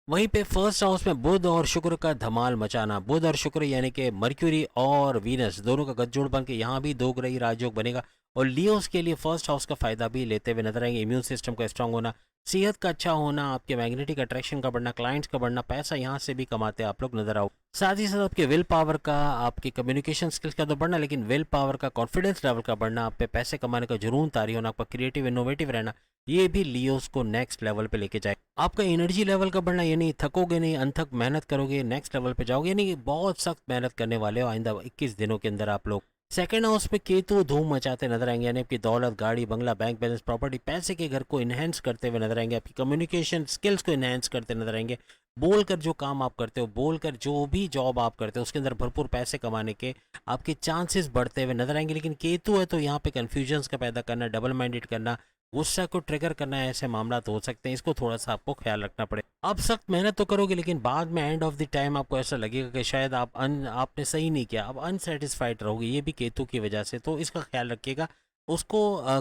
वहीं पे फर्स्ट हाउस में बुध और शुक्र का धमाल मचाना, बुध और शुक्र यानी कि मर्क्यूरी और वीनस दोनों का गठजोड़ बन के यहाँ भी दो ग्रही राजयोग बनेगा, और लियोस के लिए फर्स्ट हाउस का फायदा भी लेते हुए नजर आएंगे। इम्यून सिस्टम का स्ट्रांग होना, सेहत का अच्छा होना, आपके मैग्नेटिक अट्रैक्शन का बढ़ना, क्लाइंट्स का बढ़ना, पैसा यहाँ से भी कमाते आप लोग नजर आओ। साथ ही साथ आपके विल पावर का, आपके कम्युनिकेशन स्किल्स का तो बढ़ना, लेकिन विल पावर का, कॉन्फिडेंस लेवल का बढ़ना, आप पे पैसे कमाने का जुनून तारी होना, आपका क्रिएटिव इनोवेटिव रहना, ये भी लियोस को नेक्स्ट लेवल पे लेके जाए। आपका एनर्जी लेवल का बढ़ना, यानी थकोगे नहीं, अनथक मेहनत करोगे, नेक्स्ट लेवल पे जाओगे, यानी बहुत सख्त मेहनत करने वाले हो आइंदा 21 दिनों के अंदर आप लोग। सेकंड हाउस पे केतु धूम मचाते नजर आएंगे, यानी आपकी दौलत, गाड़ी बंगला, बैंक बैलेंस, प्रॉपर्टी, पैसे के घर को इनहेंस करते हुए नजर आएंगे, आपकी कम्युनिकेशन स्किल्स को इनहेंस करते नजर आएंगे, बोलकर जो काम आप करते हो, बोलकर जो भी जॉब आप करते हो उसके अंदर भरपूर पैसे कमाने के आपके चांसेस बढ़ते हुए नजर आएंगे। लेकिन केतु है तो यहाँ पे कन्फ्यूजन्स का पैदा करना, डबल माइंडेड करना, गुस्सा को ट्रिगर करना है, ऐसे मामला तो हो सकते हैं, इसको थोड़ा सा आपको ख्याल रखना पड़े। आप सख्त मेहनत तो करोगे लेकिन बाद में एंड ऑफ द टाइम आपको ऐसा लगेगा कि शायद आपने सही नहीं किया, आप अनसेटिस्फाइड रहोगे, ये भी केतु की वजह से, तो इसका ख्याल रखिएगा। उसको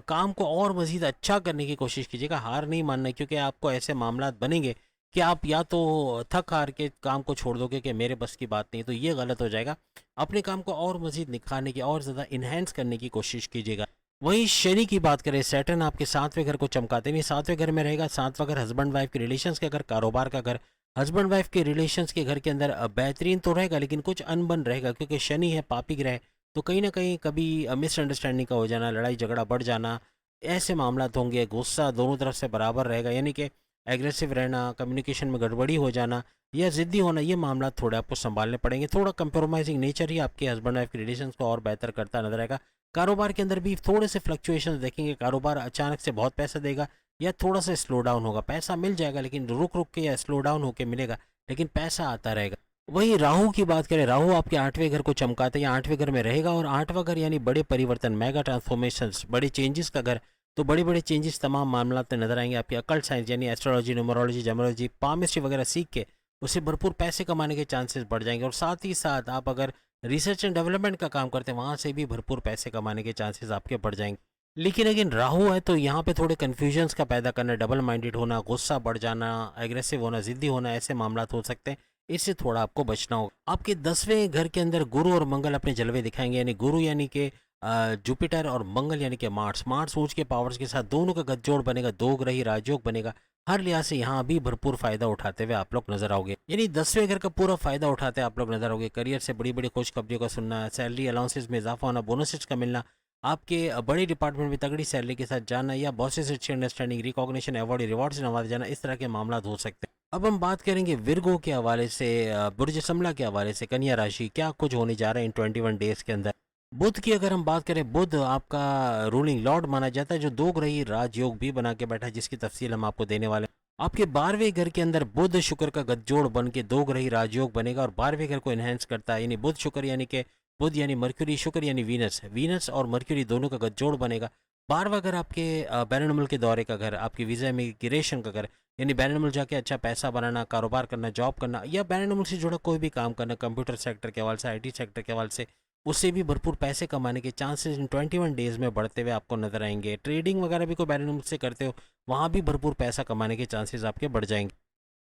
काम को और मज़ीद अच्छा करने की कोशिश कीजिएगा, हार नहीं मानना, क्योंकि आपको ऐसे मामला बनेंगे कि आप या तो थक हार के काम को छोड़ दोगे कि मेरे बस की बात नहीं, तो ये गलत हो जाएगा। अपने काम को और मज़ीद निखारने की, और ज़्यादा इन्हेंस करने की कोशिश कीजिएगा। वहीं शनि की बात करें, सैटर्न आपके सातवें घर को चमकाते नहीं, सातवें घर में रहेगा। सातवां घर हस्बैंड वाइफ के रिलेशंस के घर, कारोबार का घर। हस्बैंड वाइफ के रिलेशंस के घर के अंदर बेहतरीन तो रहेगा लेकिन कुछ अनबन रहेगा, क्योंकि शनि है पापी ग्रह, तो कहीं ना कहीं कभी मिसअंडरस्टैंडिंग का हो जाना, लड़ाई झगड़ा बढ़ जाना, ऐसे मामला होंगे। गुस्सा दोनों तरफ से बराबर रहेगा, यानी कि एग्रेसिव रहना, कम्युनिकेशन में गड़बड़ी हो जाना या ज़िद्दी होना, ये मामला थोड़े आपको संभालने पड़ेंगे। थोड़ा कंप्रोमाइजिंग नेचर ही आपके हस्बैंड वाइफ के रिलेशंस को और बेहतर करता नजर आएगा। कारोबार के अंदर भी थोड़े से फ्लक्चुएशंस देखेंगे, कारोबार अचानक से बहुत पैसा देगा या थोड़ा सा स्लो डाउन होगा, पैसा मिल जाएगा लेकिन रुक रुक के या स्लो डाउन होकर मिलेगा, लेकिन पैसा आता रहेगा। वहीं राहु की बात करें, राहु आपके आठवें घर को चमकाते हैं, आठवें घर में रहेगा, और आठवां घर यानी बड़े परिवर्तन, मेगा ट्रांसफॉर्मेशंस, बड़े चेंजेस का घर, तो बड़े बड़े चेंजेस तमाम मामला में नजर आएंगे। आपके अकल्ट साइंस यानी एस्ट्रोलॉजी, न्यूमरोलॉजी, जेमोलॉजी, पामिस्ट्री वगैरह सीख के उससे भरपूर पैसे कमाने के चांसेस बढ़ जाएंगे, और साथ ही साथ आप अगर रिसर्च एंड डेवलपमेंट का काम करते हैं, वहाँ से भी भरपूर पैसे कमाने के चांसेस आपके बढ़ जाएंगे। लेकिन अगेन राहु है तो यहाँ पे थोड़े कन्फ्यूजन्स का पैदा करना, डबल माइंडेड होना, गुस्सा बढ़ जाना, एग्रेसिव होना, जिद्दी होना, ऐसे मामला हो सकते हैं, इससे थोड़ा आपको बचना होगा। आपके 10वें घर के अंदर गुरु और मंगल अपने जलवे दिखाएंगे, यानी गुरु यानी कि जुपिटर, और मंगल यानी कि मार्स, सूरज के पावर्स के साथ दोनों का गठजोड़ बनेगा, दो ग्रही राजयोग बनेगा। हर लिहाज से यहाँ भी भरपूर फायदा उठाते हुए आप लोग नजर आओगे, यानी 10वें घर का पूरा फायदा उठाते आप लोग नजर आओगे। करियर से बड़ी बड़ी खुशखबरियों का सुनना, सैलरी अलाउंसेस में इजाफा होना, बोनसेस का मिलना, आपके बड़े डिपार्टमेंट में तगड़ी सैलरी के साथ जाना, या बॉसेस से अच्छी अंडरस्टैंडिंग, रिकॉग्निशन, अवार्ड, रिवॉर्ड से नवाजा जाना, इस तरह के मामला हो सकते हैं। अब हम बात करेंगे विर्गो के हवाले से, बुर्ज समला के हवाले से, कन्या राशि, क्या कुछ होने जा रहा है इन 21 डेज के अंदर। बुध की अगर हम बात करें, बुध आपका रूलिंग लॉर्ड माना जाता है, जो दो ग्रही राजयोग भी बना के बैठा है, जिसकी तफसील हम आपको देने वाले हैं। आपके 12वें घर के अंदर बुध शुक्र का गठजोड़ बन के दो ग्रही राजयोग बनेगा, और 12वें घर को एनहेंस करता है, यानी बुध शुक्र यानी कि बुध यानी मर्क्यूरी, शुक्र यानी वीनस, वीनस और मर्क्यूरी दोनों का गठजोड़ बनेगा। 12वां घर आपके बैनुल के दौरे का घर, आपकी वीजा इमिग्रेशन का घर, यानी बैनुल जाके अच्छा पैसा बनाना, कारोबार करना, जॉब करना, या बैनुल से जुड़ा कोई भी काम करना, कंप्यूटर सेक्टर के हवाले से, IT सेक्टर के हवाले से, उससे भी भरपूर पैसे कमाने के चांसेस इन 21 डेज में बढ़ते हुए आपको नजर आएंगे। ट्रेडिंग वगैरह भी कोई बैनुल से करते हो, वहाँ भी भरपूर पैसा कमाने के चांसेस आपके बढ़ जाएंगे।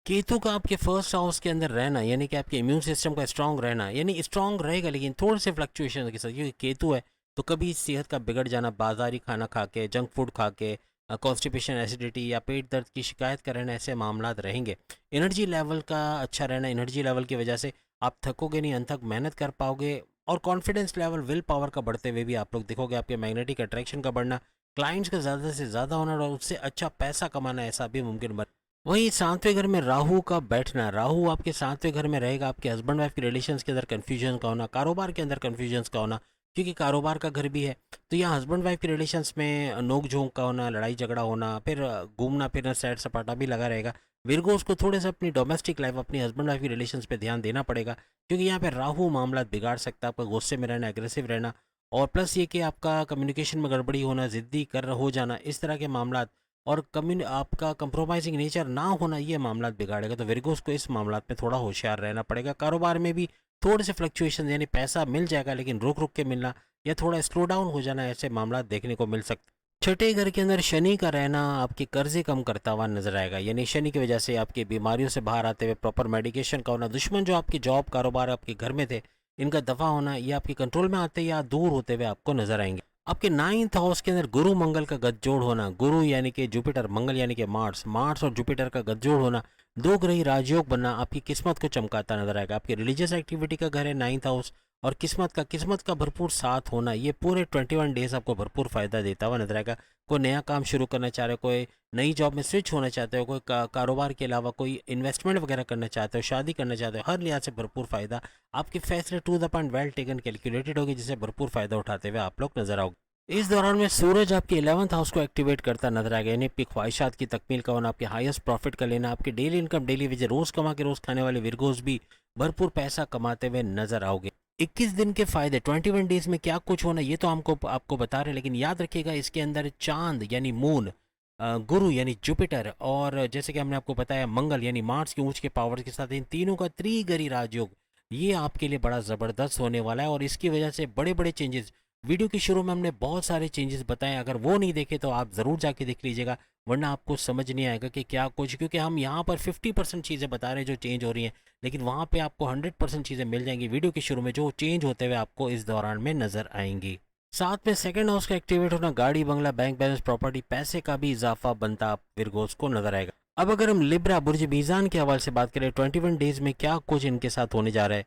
केतु का आपके फर्स्ट हाउस के अंदर रहना, यानी कि आपके इम्यून सिस्टम का स्ट्रांग रहना, यानी स्ट्रांग रहेगा लेकिन थोड़े से फ्लक्चुएशन के साथ, क्योंकि केतु है तो कभी सेहत का बिगड़ जाना, बाजारी खाना खा के, जंक फूड खा के, कॉन्स्टिपेशन, एसिडिटी या पेट दर्द की शिकायत का रहना, ऐसे मामला रहेंगे। एनर्जी लेवल का अच्छा रहना, एनर्जी लेवल की वजह से आप थकोगे नहीं, अनथक मेहनत कर पाओगे, और कॉन्फिडेंस लेवल, विल पावर का बढ़ते हुए भी आप लोग देखोगे। आपके मैग्नेटिक अट्रैक्शन का बढ़ना, क्लाइंट्स का ज़्यादा से ज़्यादा होना, और उससे अच्छा पैसा कमाना, ऐसा भी मुमकिन बन। वहीं 7वें घर में राहु का बैठना, राहु आपके 7वें घर में रहेगा, आपके हस्बैंड वाइफ के रिलेशंस के अंदर कन्फ्यूजन का होना, कारोबार के अंदर कन्फ्यूजन्स का होना, क्योंकि कारोबार का घर भी है, तो यहाँ हस्बैंड वाइफ के रिलेशंस में नोक झोंक का होना, लड़ाई झगड़ा होना, फिर घूमना फिरना, सैर सपाटा भी लगा रहेगा। विर्गोस को थोड़े से अपनी डोमेस्टिक लाइफ, अपनी हस्बैंड वाइफ के रिलेशंस पे ध्यान देना पड़ेगा, क्योंकि यहाँ पे राहु मामला बिगाड़ सकता है, आपका गुस्से में रहना, एग्रेसिव रहना, और प्लस ये कि आपका कम्युनिकेशन में गड़बड़ी होना, जिद्दी कर हो जाना, इस तरह के मामला, और आपका कंप्रोमाइजिंग नेचर ना होना, ये मामला बिगाड़ेगा। तो विर्गोस को इस मामला में थोड़ा होशियार रहना पड़ेगा। कारोबार में भी थोड़े से फ्लक्चुएशन, यानी पैसा मिल जाएगा लेकिन रुक रुक के मिलना, या थोड़ा स्लो डाउन हो जाना, ऐसे मामला देखने को मिल सकते। छठे घर के अंदर शनि का रहना आपके कर्जे कम करता हुआ नजर आएगा, यानी शनि की वजह से आपकी बीमारियों से बाहर आते हुए प्रॉपर मेडिकेशन का होना, दुश्मन जो आपकी जॉब कारोबार आपके घर में थे, इनका दफा होना, या आपके कंट्रोल में आते या दूर होते हुए आपको नजर आएंगे। आपके 9th हाउस के अंदर गुरु मंगल का गठजोड़ होना, गुरु यानी कि जुपिटर, मंगल यानी कि मार्स, मार्स और जुपिटर का गठजोड़ होना, दो ग्रही राजयोग बनना आपकी किस्मत को चमकाता नजर आएगा। आपकी रिलीजियस एक्टिविटी का घर है 9th हाउस, और किस्मत का भरपूर साथ होना, ये पूरे 21 डेज आपको भरपूर फायदा देता हुआ नजर आएगा। कोई नया काम शुरू करना चाह रहे हो, कोई नई जॉब में स्विच होना चाहते हो, कोई कारोबार के अलावा कोई इन्वेस्टमेंट वगैरह करना चाहते हो, शादी करना चाहते हो, हर लिहाज से भरपूर फायदा, आपके फैसले to the point, well taken, calculated होगी, जिससे भरपूर फायदा उठाते हुए आप लोग नजर आओगे। इस दौरान में सूरज आपके 11th हाउस को एक्टिवेट करता नजर आएगा, यानी आपकी ख्वाहिशात की तकमील का होना, आपके हाईएस्ट प्रॉफिट का लेना, आपकी डेली इनकम, डेली वेज, रोज कमा के रोज खाने वाले विर्गोस भी भरपूर पैसा कमाते हुए नजर आओगे। 21 दिन के फायदे, 21 डेज में क्या कुछ होना, ये तो हमको आपको बता रहे हैं, लेकिन याद रखिएगा इसके अंदर चांद यानी मून गुरु यानी जुपिटर और जैसे कि हमने आपको बताया मंगल यानी मार्स के ऊंच के पावर के साथ इन तीनों का त्रिगरी राजयोग ये आपके लिए बड़ा ज़बरदस्त होने वाला है और इसकी वजह से बड़े बड़े चेंजेस। वीडियो के शुरू में हमने बहुत सारे चेंजेस बताए, अगर वो नहीं देखे तो आप ज़रूर जाके देख लीजिएगा, वरना आपको समझ नहीं आएगा कि क्या कुछ, क्योंकि हम यहाँ पर 50% चीज़ें बता रहे हैं जो चेंज हो रही हैं, लेकिन वहाँ पे आपको 100% चीज़ें मिल जाएंगी वीडियो के शुरू में जो चेंज होते हुए आपको इस दौरान में नज़र आएंगी। साथ में सेकंड हाउस का एक्टिवेट होना, गाड़ी बंगला बैंक बैलेंस प्रॉपर्टी पैसे का भी इजाफा बनता आप विरगोस को नजर आएगा। अब अगर हम लिब्रा बुर्ज मीज़ान के हवाले से बात करें 21 डेज में क्या कुछ इनके साथ होने जा रहा है।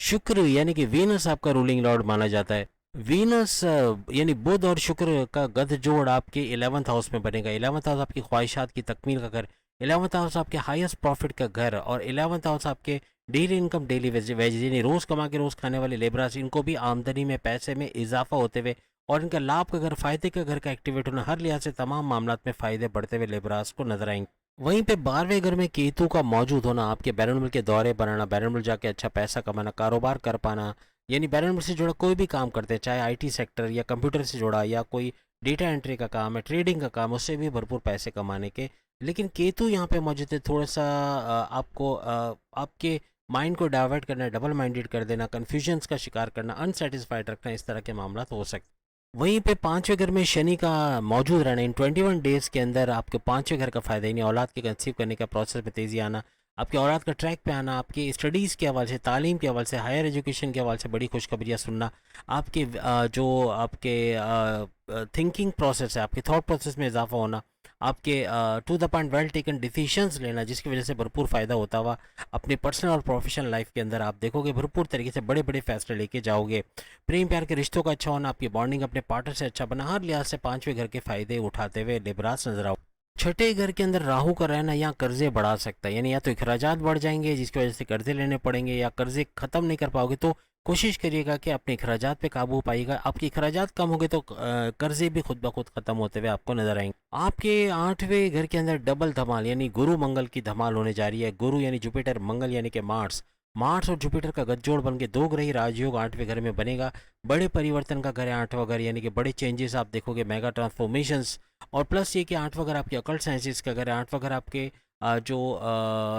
शुक्र यानी कि वीनस आपका रूलिंग लॉर्ड माना जाता है। वीनस यानी बुध और शुक्र का गध जोड़ आपके 11th हाउस में बनेगा। 11th हाउस आपकी ख्वाहिशात की तकमील का घर, 11th हाउस आपके हाईएस्ट प्रॉफिट का घर और 11th हाउस आपके डेली इनकम डेली वेजेज यानी रोज़ कमा के रोज़ खाने वाले लेबरर्स, इनको भी आमदनी में पैसे में इजाफा होते हुए और इनका लाभ का घर फायदे का घर का एक्टिवेट होना, हर लिहाज से तमाम मामला में फ़ायदे बढ़ते हुए लेबरर्स को नजर आएंगे। वहीं पे 12वें घर में केतु का मौजूद होना आपके बैरन के दौरे बनाना, बैरन जाके अच्छा पैसा कमाना, कारोबार कर पाना, यानी बैरन से जुड़ा कोई भी काम करते हैं, चाहे आईटी सेक्टर या कंप्यूटर से जुड़ा या कोई डेटा एंट्री का काम है, ट्रेडिंग का काम, उससे भी भरपूर पैसे कमाने के। लेकिन केतु यहाँ पे मौजूद है, थोड़ा सा आपको आपके माइंड को डाइवर्ट करना, डबल माइंडेड कर देना, कन्फ्यूजन्स का शिकार करना, अनसेटिस्फाइड रखना, इस तरह के मामला हो सकते। वहीं पे 5वें घर में शनि का मौजूद रहना, इन 21 डेज़ के अंदर आपके 5वें घर का फ़ायदा, यानी औलाद के कंसीव करने का प्रोसेस में तेज़ी आना, आपके औलाद का ट्रैक पे आना, आपकी स्टडीज़ के हवाले से, तालीम के हवाले से, हायर एजुकेशन के हवाले से बड़ी खुशखबरियाँ सुनना, आपके जो आपके थिंकिंग प्रोसेस है, आपके थॉट प्रोसेस में इजाफा होना, आपके to the point well taken decisions लेना, जिसकी वजह से भरपूर फ़ायदा होता हुआ अपने पर्सनल और प्रोफेशनल लाइफ के अंदर आप देखोगे भरपूर तरीके से बड़े बड़े फैसले लेके जाओगे। प्रेम प्यार के रिश्तों का अच्छा होना, आपकी बॉन्डिंग अपने पार्टनर से अच्छा बना, हर लिहाज से 5वें घर के फायदे उठाते हुए लिबरास नजर आओ। छठे घर के अंदर राहु का रहना यहाँ कर्जे बढ़ा सकता है, यानी या तो अखराजात बढ़ जाएंगे जिसकी वजह से कर्जे लेने पड़ेंगे, या कर्जे खत्म नहीं कर पाओगे तो कोशिश करिएगा कि अपने अखराजात पे काबू पाइएगा। आपकी अखराजात कम होंगे तो कर्जे भी खुद ब खुद खत्म होते हुए आपको नजर आएंगे। आपके 8वें घर के अंदर डबल धमाल यानी गुरु मंगल की धमाल होने जा रही है। गुरु यानी जुपिटर, मंगल यानी कि मार्स, मार्स और जुपिटर का गठजोड़ बन के दो ग्रही राजयोग 8वें घर में बनेगा। बड़े परिवर्तन का घर है 8वां घर, यानी कि बड़े चेंजेस आप देखोगे, मेगा ट्रांसफॉर्मेशंस। और प्लस ये कि 8वां घर आपके अकल्ट साइंसेस का घर है, 8वां घर आपके जो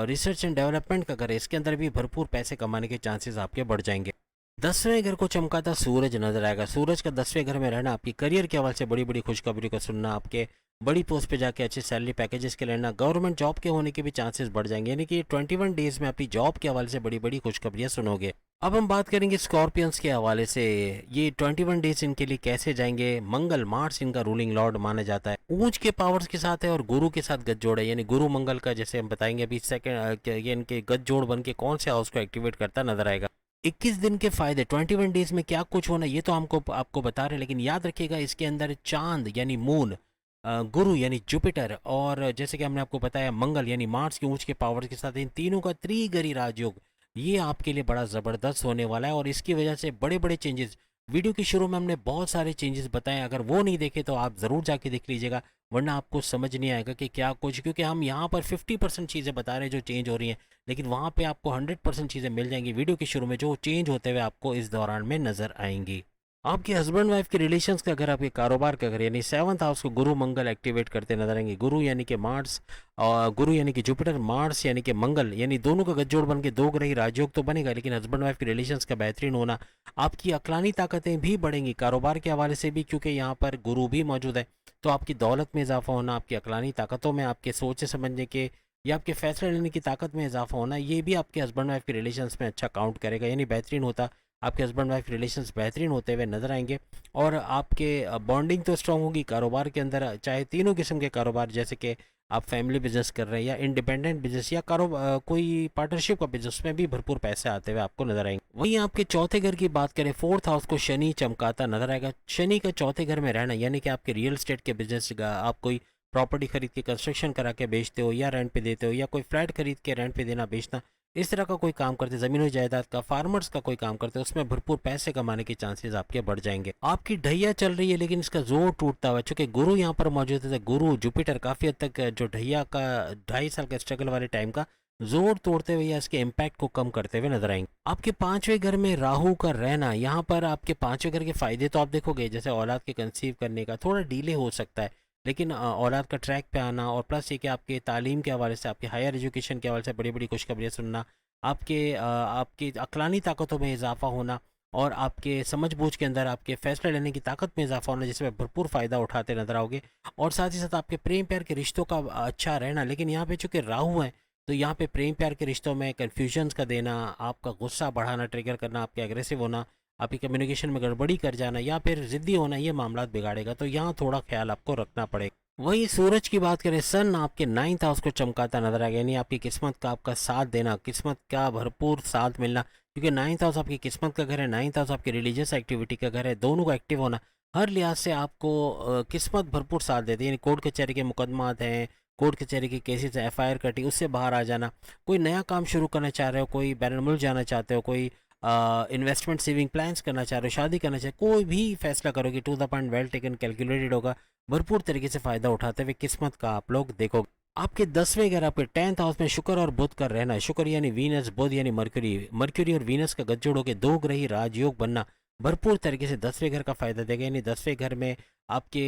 रिसर्च एंड डेवलपमेंट का घर है, इसके अंदर भी भरपूर पैसे कमाने के चांसेस आपके बढ़ जाएंगे। 10वें घर को चमकाता सूरज नजर आएगा। सूरज का 10वें घर में रहना आपकी करियर के हवाले से बड़ी बड़ी खुशखबरी को सुनना, आपके बड़ी पोस्ट पे जाके अच्छे सैलरी पैकेजेस के लेना, गवर्नमेंट जॉब के होने के भी चांसेस बढ़ जाएंगे, यानी कि 21 डेज में अपनी जॉब के हवाले से बड़ी बड़ी खुशखबरियां सुनोगे। अब हम बात करेंगे स्कॉर्पियंस के हवाले से, ये 21 डेज इनके लिए कैसे जाएंगे। मंगल, मार्स इनका रूलिंग लॉर्ड माना जाता है, ऊंच के पावर्स के साथ है और गुरु के साथ गठजोड़ है, यानी गुरु मंगल का जैसे हम बताएंगे अभी सेकंड, ये इनके गठजोड़ बन के कौन से हाउस को एक्टिवेट करता नजर आएगा। 21 दिन के फायदे, 21 डेज में क्या कुछ होना ये तो हमको आपको बता रहे हैं, लेकिन याद रखिएगा इसके अंदर चांद यानी मून, गुरु यानी जुपिटर और जैसे कि हमने आपको बताया मंगल यानी मार्स के ऊंच के पावर के साथ इन तीनों का त्रिगरी राजयोग ये आपके लिए बड़ा ज़बरदस्त होने वाला है और इसकी वजह से बड़े बड़े चेंजेस। वीडियो के शुरू में हमने बहुत सारे चेंजेस बताए, अगर वो नहीं देखे तो आप ज़रूर जाके देख लीजिएगा, वरना आपको समझ नहीं आएगा कि क्या कुछ, क्योंकि हम यहाँ पर 50% चीज़ें बता रहे हैं जो चेंज हो रही हैं, लेकिन वहाँ पे आपको 100% चीज़ें मिल जाएंगी वीडियो के शुरू में जो चेंज होते हुए आपको इस दौरान में नज़र आएंगी। आपके हस्बैंड वाइफ के रिलेशंस का अगर आपके कारोबार का अगर यानी 7th हाउस को गुरु मंगल एक्टिवेट करते नजर आएंगे। गुरु यानी कि मार्स और गुरु यानी कि जुपिटर, मार्स यानी कि मंगल, यानी दोनों का गठजोड़ बन के दो ग्रही राजयोग तो बनेगा, लेकिन हस्बैंड वाइफ के रिलेशंस का बेहतरीन होना, आपकी अकलानी ताकतें भी बढ़ेंगी कारोबार के हवाले से भी, क्योंकि यहाँ पर गुरु भी मौजूद है, तो आपकी दौलत में इजाफा होना, आपकी अकलानी ताकतों में, आपके सोचने समझने के या आपके फैसले लेने की ताकत में इजाफा होना, ये भी आपके हस्बैंड वाइफ के रिलेशंस में अच्छा काउंट करेगा, यानी बेहतरीन होता। आपके हस्बैंड वाइफ रिलेशंस बेहतरीन होते हुए नजर आएंगे और आपके बॉन्डिंग तो स्ट्रांग होगी कारोबार के अंदर, चाहे तीनों किस्म के कारोबार, जैसे कि आप फैमिली बिजनेस कर रहे हैं या इंडिपेंडेंट बिजनेस या कोई पार्टनरशिप का बिजनेस में भी भरपूर पैसे आते हुए आपको नजर आएंगे। वहीं आपके चौथे घर की बात करें, 4th हाउस को शनि चमकाता नजर आएगा। शनि का चौथे घर में रहना यानी कि आपके रियल एस्टेट के बिजनेस का, आप कोई प्रॉपर्टी खरीद के कंस्ट्रक्शन करा के बेचते हो या रेंट पे देते हो या कोई फ्लैट खरीद के रेंट पे देना बेचना, इस तरह का कोई काम करते, ज़मीन जायदाद का, फार्मर्स का कोई काम करते, उसमें भरपूर पैसे कमाने के चांसेस आपके बढ़ जाएंगे। आपकी ढैया चल रही है लेकिन इसका जोर टूटता हुआ, चूंकि गुरु यहाँ पर मौजूद है, गुरु जुपिटर काफ़ी हद तक जो ढैया का 2.5 साल का स्ट्रगल वाले टाइम का जोर तोड़ते हुए या इसके इम्पैक्ट को कम करते हुए नजर आएंगे। आपके 5वें घर में राहु का रहना, यहाँ पर आपके 5वें घर के फायदे तो आप देखोगे, जैसे औलाद के कंसीव करने का थोड़ा डिले हो सकता है, लेकिन औलाद का ट्रैक पे आना और प्लस ये कि आपके तालीम के हवाले से, आपके हायर एजुकेशन के हवाले से बड़ी-बड़ी खुशखबरियाँ सुनना, आपकी अक़लानी ताकतों में इज़ाफ़ा होना और आपके समझ-बूझ के अंदर आपके फ़ैसले लेने की ताकत में इज़ाफ़ा होना, जिसमें भरपूर फ़ायदा उठाते नज़र आओगे। और साथ ही साथ आपके प्रेम-प्यार के रिश्तों का अच्छा रहना। लेकिन यहाँ पे चूँकि राहु है, तो यहाँ पे प्रेम-प्यार के रिश्तों में कन्फ्यूजन्स का देना, आपका गुस्सा बढ़ाना, ट्रिगर करना, आपके एग्रेसिव होना, आपकी कम्युनिकेशन में गड़बड़ी कर जाना या फिर ज़िद्दी होना, ये मामलात बिगाड़ेगा। तो यहाँ थोड़ा ख़्याल आपको रखना पड़ेगा। वहीं सूरज की बात करें, सन आपके 9th हाउस को चमकाता नजर आएगा, यानी आपकी किस्मत का आपका साथ देना, किस्मत का भरपूर साथ मिलना, क्योंकि 9th हाउस आपकी किस्मत का घर है, 9th हाउस आपकी रिलीजियस एक्टिविटी का घर है, दोनों का एक्टिव होना हर लिहाज से आपको किस्मत भरपूर साथ देती है। यानी कोर्ट कचहरी के मुकदमात हैं, कोर्ट कचहरी के केसेस है, FIR कटी, उससे बाहर आ जाना, कोई नया काम शुरू करना चाह रहे हो, कोई बैरुल मुल्क जाना चाहते हो, कोई इन्वेस्टमेंट सेविंग प्लान्स करना चाह रहे हो, शादी करना चाहे, कोई भी फैसला करोगे to the point, well taken, calculated होगा, भरपूर तरीके से फ़ायदा उठाते हुए किस्मत का आप लोग देखोगे। आपके 10वें घर, आपके 10th हाउस में शुक्र और बुध का रहना, शुक्र यानी वीनस, बुध यानी मरकरी, मरकरी और वीनस का गठजोड़ होकर दो ग्रही राजयोग बनना भरपूर तरीके से 10वें घर का फ़ायदा देगा। यानी 10वें घर में आपके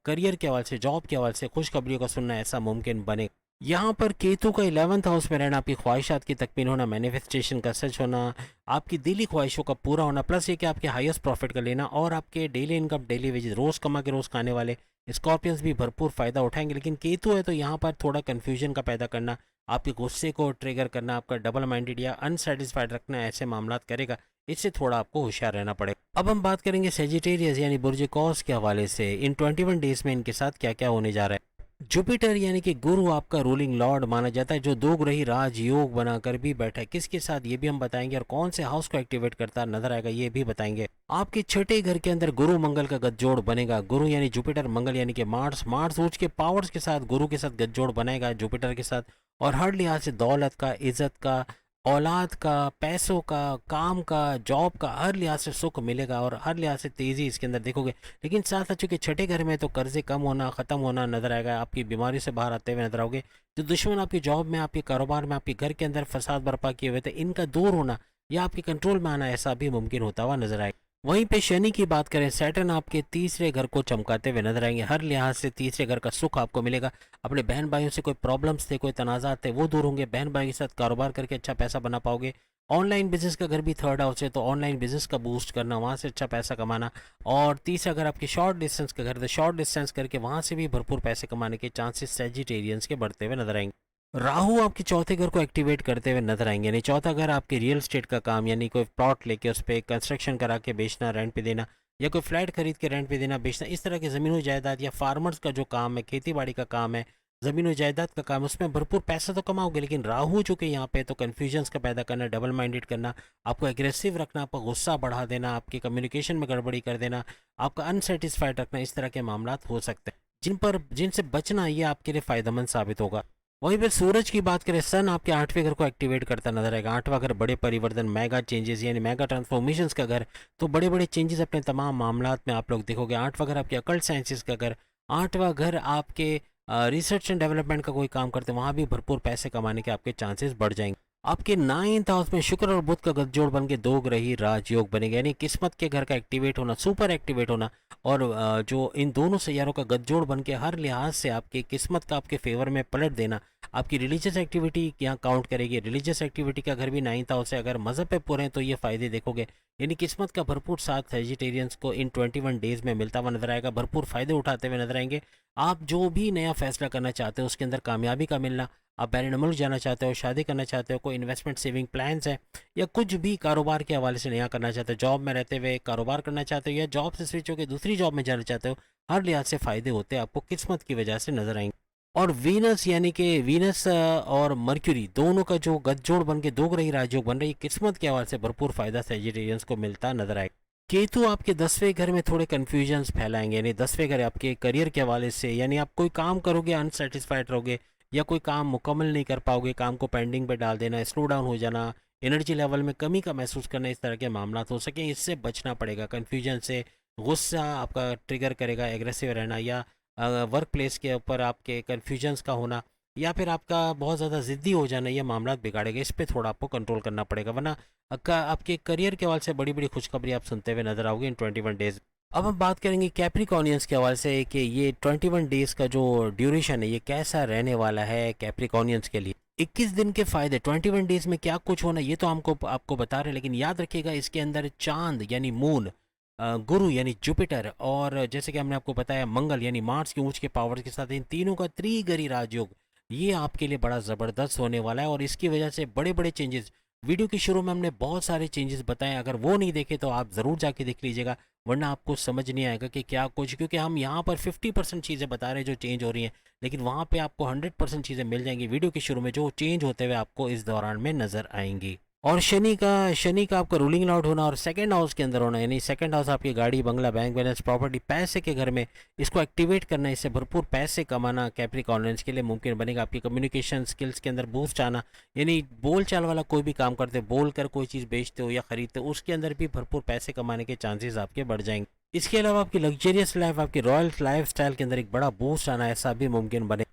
करियर के हवाले से, जॉब के हवाले से खुशखबरियों का सुनना ऐसा मुमकिन बने। यहाँ पर केतु का 11th हाउस में रहना, आपकी ख्वाहिशात की तकमील होना, मैनिफेस्टेशन का सच होना, आपकी दिली ख्वाहिशों का पूरा होना, प्लस ये कि आपके हाईएस्ट प्रॉफिट का लेना और आपके डेली इनकम, डेली वेजेस, रोज़ कमा के रोज़ खाने वाले स्कॉर्पियंस भी भरपूर फ़ायदा उठाएंगे। लेकिन केतु है तो यहाँ पर थोड़ा कन्फ्यूजन का पैदा करना, आपके गुस्से को ट्रिगर करना, आपका डबल माइंडेड या अनसेटिस्फाइड रखना, ऐसे मामलात करेगा। इससे थोड़ा आपको होशियार रहना पड़ेगा। अब हम बात करेंगे सेजिटेरियस यानी बुर्ज कौस के हवाले से इन 21 डेज में इनके साथ क्या क्या होने जा रहा है। जुपिटर यानी कि गुरु आपका रूलिंग लॉर्ड माना जाता है, जो दो ग्रही राजयोग बनाकर भी बैठा है। किसके साथ ये भी हम बताएंगे और कौन से हाउस को एक्टिवेट करता नजर आएगा ये भी बताएंगे। आपके छठे घर के अंदर गुरु मंगल का गठजोड़ बनेगा। गुरु यानी जुपिटर, मंगल यानी कि मार्स, मार्स सूर्य के पावर्स के साथ गुरु के साथ गठजोड़ बनेगा जुपिटर के साथ। और हर लिहाज से दौलत का, इज्जत का, औलाद का, पैसों का, काम का, जॉब का, हर लिहाज से सुख मिलेगा और हर लिहाज से तेज़ी इसके अंदर देखोगे। लेकिन साथ साथ चूँकि छठे घर में तो कर्जे कम होना, ख़त्म होना नजर आएगा, आपकी बीमारी से बाहर आते हुए नजर आओगे। जो दुश्मन आपकी जॉब में, आपके कारोबार में, आपके घर के अंदर फसाद बर्पा किए हुए थे, इनका दूर होना या आपके कंट्रोल में आना, ऐसा भी मुमकिन होता हुआ नजर आएगा। वहीं पे शनि की बात करें, सैटर्न आपके तीसरे घर को चमकाते हुए नजर आएंगे। हर लिहाज से तीसरे घर का सुख आपको मिलेगा। अपने बहन भाइयों से कोई प्रॉब्लम्स थे, कोई तनाज़ात थे, वो दूर होंगे। बहन भाई के साथ कारोबार करके अच्छा पैसा बना पाओगे। ऑनलाइन बिजनेस का घर भी थर्ड हाउस है, तो ऑनलाइन बिजनेस का बूस्ट करना, वहाँ से अच्छा पैसा कमाना। और तीसरा घर आपकी शॉर्ट डिस्टेंस का घर, तो शॉर्ट डिस्टेंस करके वहाँ से भी भरपूर पैसे कमाने के चांसेस सेजिटेरियंस के बढ़ते हुए नजर आएंगे। राहु आपके चौथे घर को एक्टिवेट करते हुए नजर आएंगे। यानी चौथा घर आपके रियल स्टेट का काम, यानी कोई प्लॉट लेके उस पर कंस्ट्रक्शन करा के बेचना, रेंट पे देना, या कोई फ्लैट खरीद के रेंट पे देना, बेचना, इस तरह के ज़मीन जायदाद या फार्मर्स का जो काम है, खेती बाड़ी का काम है, ज़मीन जायदाद का काम, उसमें भरपूर पैसा तो कमाओगे। लेकिन राहु चूँकि यहाँ पे तो कन्फ्यूजन्स का पैदा करना, डबल माइंडेड करना, आपको एग्रेसिव रखना, आपका गुस्सा बढ़ा देना, आपकी कम्युनिकेशन में गड़बड़ी कर देना, आपका अनसेटिस्फाइड रखना, इस तरह के मामला हो सकते हैं जिनसे बचना ये आपके लिए फ़ायदेमंद साबित होगा। वहीं पर सूरज की बात करें, सन आपके 8वें घर को एक्टिवेट करता नजर आएगा। 8वां घर बड़े परिवर्तन, मेगा चेंजेस यानी मेगा ट्रांसफॉर्मेशंस का घर, तो बड़े बड़े चेंजेस अपने तमाम मामलात में आप लोग देखोगे। 8वां घर आपके अकल्ट साइंसेस का घर, 8वां घर आपके रिसर्च एंड डेवलपमेंट का कोई काम करते हैं, वहाँ भी भरपूर पैसे कमाने के आपके चांसेस बढ़ जाएंगे। आपके 9th हाउस में शुक्र और बुध का गठजोड़ बन के दो ग्रही राजयोग बनेगा। यानी किस्मत के घर का एक्टिवेट होना, सुपर एक्टिवेट होना, और जो इन दोनों सैयारों का गठजोड़ बन के हर लिहाज से आपकी किस्मत का आपके फेवर में पलट देना। आपकी रिलीजियस एक्टिविटी यहाँ काउंट करेगी। रिलीजियस एक्टिविटी का घर भी 9th हाउस है। अगर मज़हब पे पूरे हैं तो ये फ़ायदे देखोगे। यानी किस्मत का भरपूर साथ वेजिटेरियंस को इन 21 डेज़ में मिलता हुआ नजर आएगा, भरपूर फ़ायदे उठाते हुए नजर आएंगे। आप जो भी नया फैसला करना चाहते हो उसके अंदर कामयाबी का मिलना, आप बैरून मुल्क जाना चाहते हो, शादी करना चाहते हो, कोई इन्वेस्टमेंट सेविंग प्लान्स है, या कुछ भी कारोबार के हवाले से नया करना चाहते हो, जॉब में रहते हुए कारोबार करना चाहते हो, या जॉब से स्विच होकर दूसरी जॉब में जाना चाहते हो, हर लिहाज से फ़ायदे होते हैं आपको किस्मत की वजह से नजर आएंगे। और वीनस यानी कि वीनस और मर्क्यूरी दोनों का जो गठजोड़ बन के दो ग्रही राजयोग बन रही है, किस्मत के हवाले से भरपूर फायदा सेजिटेरियंस को मिलता नजर आएगा। केतु आपके 10वें घर में थोड़े कन्फ्यूजन्स फैलाएंगे। यानी 10वें घर आपके करियर के हवाले से, यानी आप कोई काम करोगे अनसेटिस्फाइड रहोगे, या कोई काम मुकम्मल नहीं कर पाओगे, काम को पेंडिंग पे डाल देना, स्लो डाउन हो जाना, एनर्जी लेवल में कमी का महसूस करना, इस तरह के मामला हो सके, इससे बचना पड़ेगा। कन्फ्यूजन से गुस्सा आपका ट्रिगर करेगा, एग्रेसिव रहना, या वर्क प्लेस के ऊपर आपके कन्फ्यूजन्स का होना, या फिर आपका बहुत ज़्यादा ज़िद्दी हो जाना, ये मामला बिगाड़ेगा। इस पे थोड़ा आपको कंट्रोल करना पड़ेगा, वरना आपके करियर के हवाले से बड़ी बड़ी खुशखबरी आप सुनते हुए नजर आओगे इन 21 डेज। अब हम बात करेंगे कैप्रिकॉर्नियंस के हवाले से कि ये 21 डेज का जो ड्यूरेशन है ये कैसा रहने वाला है कैप्रिकॉर्नियंस के लिए। 21 दिन के फायदे, 21 डेज में क्या कुछ होना ये तो हमको आपको बता रहे हैं, लेकिन याद रखिएगा इसके अंदर चांद यानी मून, गुरु यानी जुपिटर, और जैसे कि हमने आपको बताया मंगल यानी मार्स के ऊंच के पावर के साथ इन तीनों का त्रिगरी राजयोग ये आपके लिए बड़ा ज़बरदस्त होने वाला है। और इसकी वजह से बड़े बड़े चेंजेस, वीडियो के शुरू में हमने बहुत सारे चेंजेस बताए, अगर वो नहीं देखे तो आप ज़रूर जाके देख लीजिएगा, वरना आपको समझ नहीं आएगा कि क्या कुछ, क्योंकि हम यहाँ पर 50% चीज़ें बता रहे हैं जो चेंज हो रही हैं, लेकिन वहाँ पे आपको 100% चीज़ें मिल जाएंगी वीडियो के शुरू में जो चेंज होते हुए आपको इस दौरान में नज़र आएंगी। और शनि का आपका रूलिंग लॉर्ड होना और सेकंड हाउस के अंदर होना, यानी सेकंड हाउस आपकी गाड़ी बंगला बैंक बैलेंस प्रॉपर्टी पैसे के घर में, इसको एक्टिवेट करना, इससे भरपूर पैसे कमाना कैप्रिकॉर्नियंस के लिए मुमकिन बनेगा। आपकी कम्युनिकेशन स्किल्स के अंदर बूस्ट आना, यानी बोल चाल वाला कोई भी काम करते, बोल कर कोई चीज़ बेचते हो या खरीदते हो उसके अंदर भी भरपूर पैसे कमाने के चांसेस आपके बढ़ जाएंगे। इसके अलावा आपकी लग्जरियस लाइफ, आपकी रॉयल लाइफ स्टाइल के अंदर एक बड़ा बूस्ट आना ऐसा भी मुमकिन बने।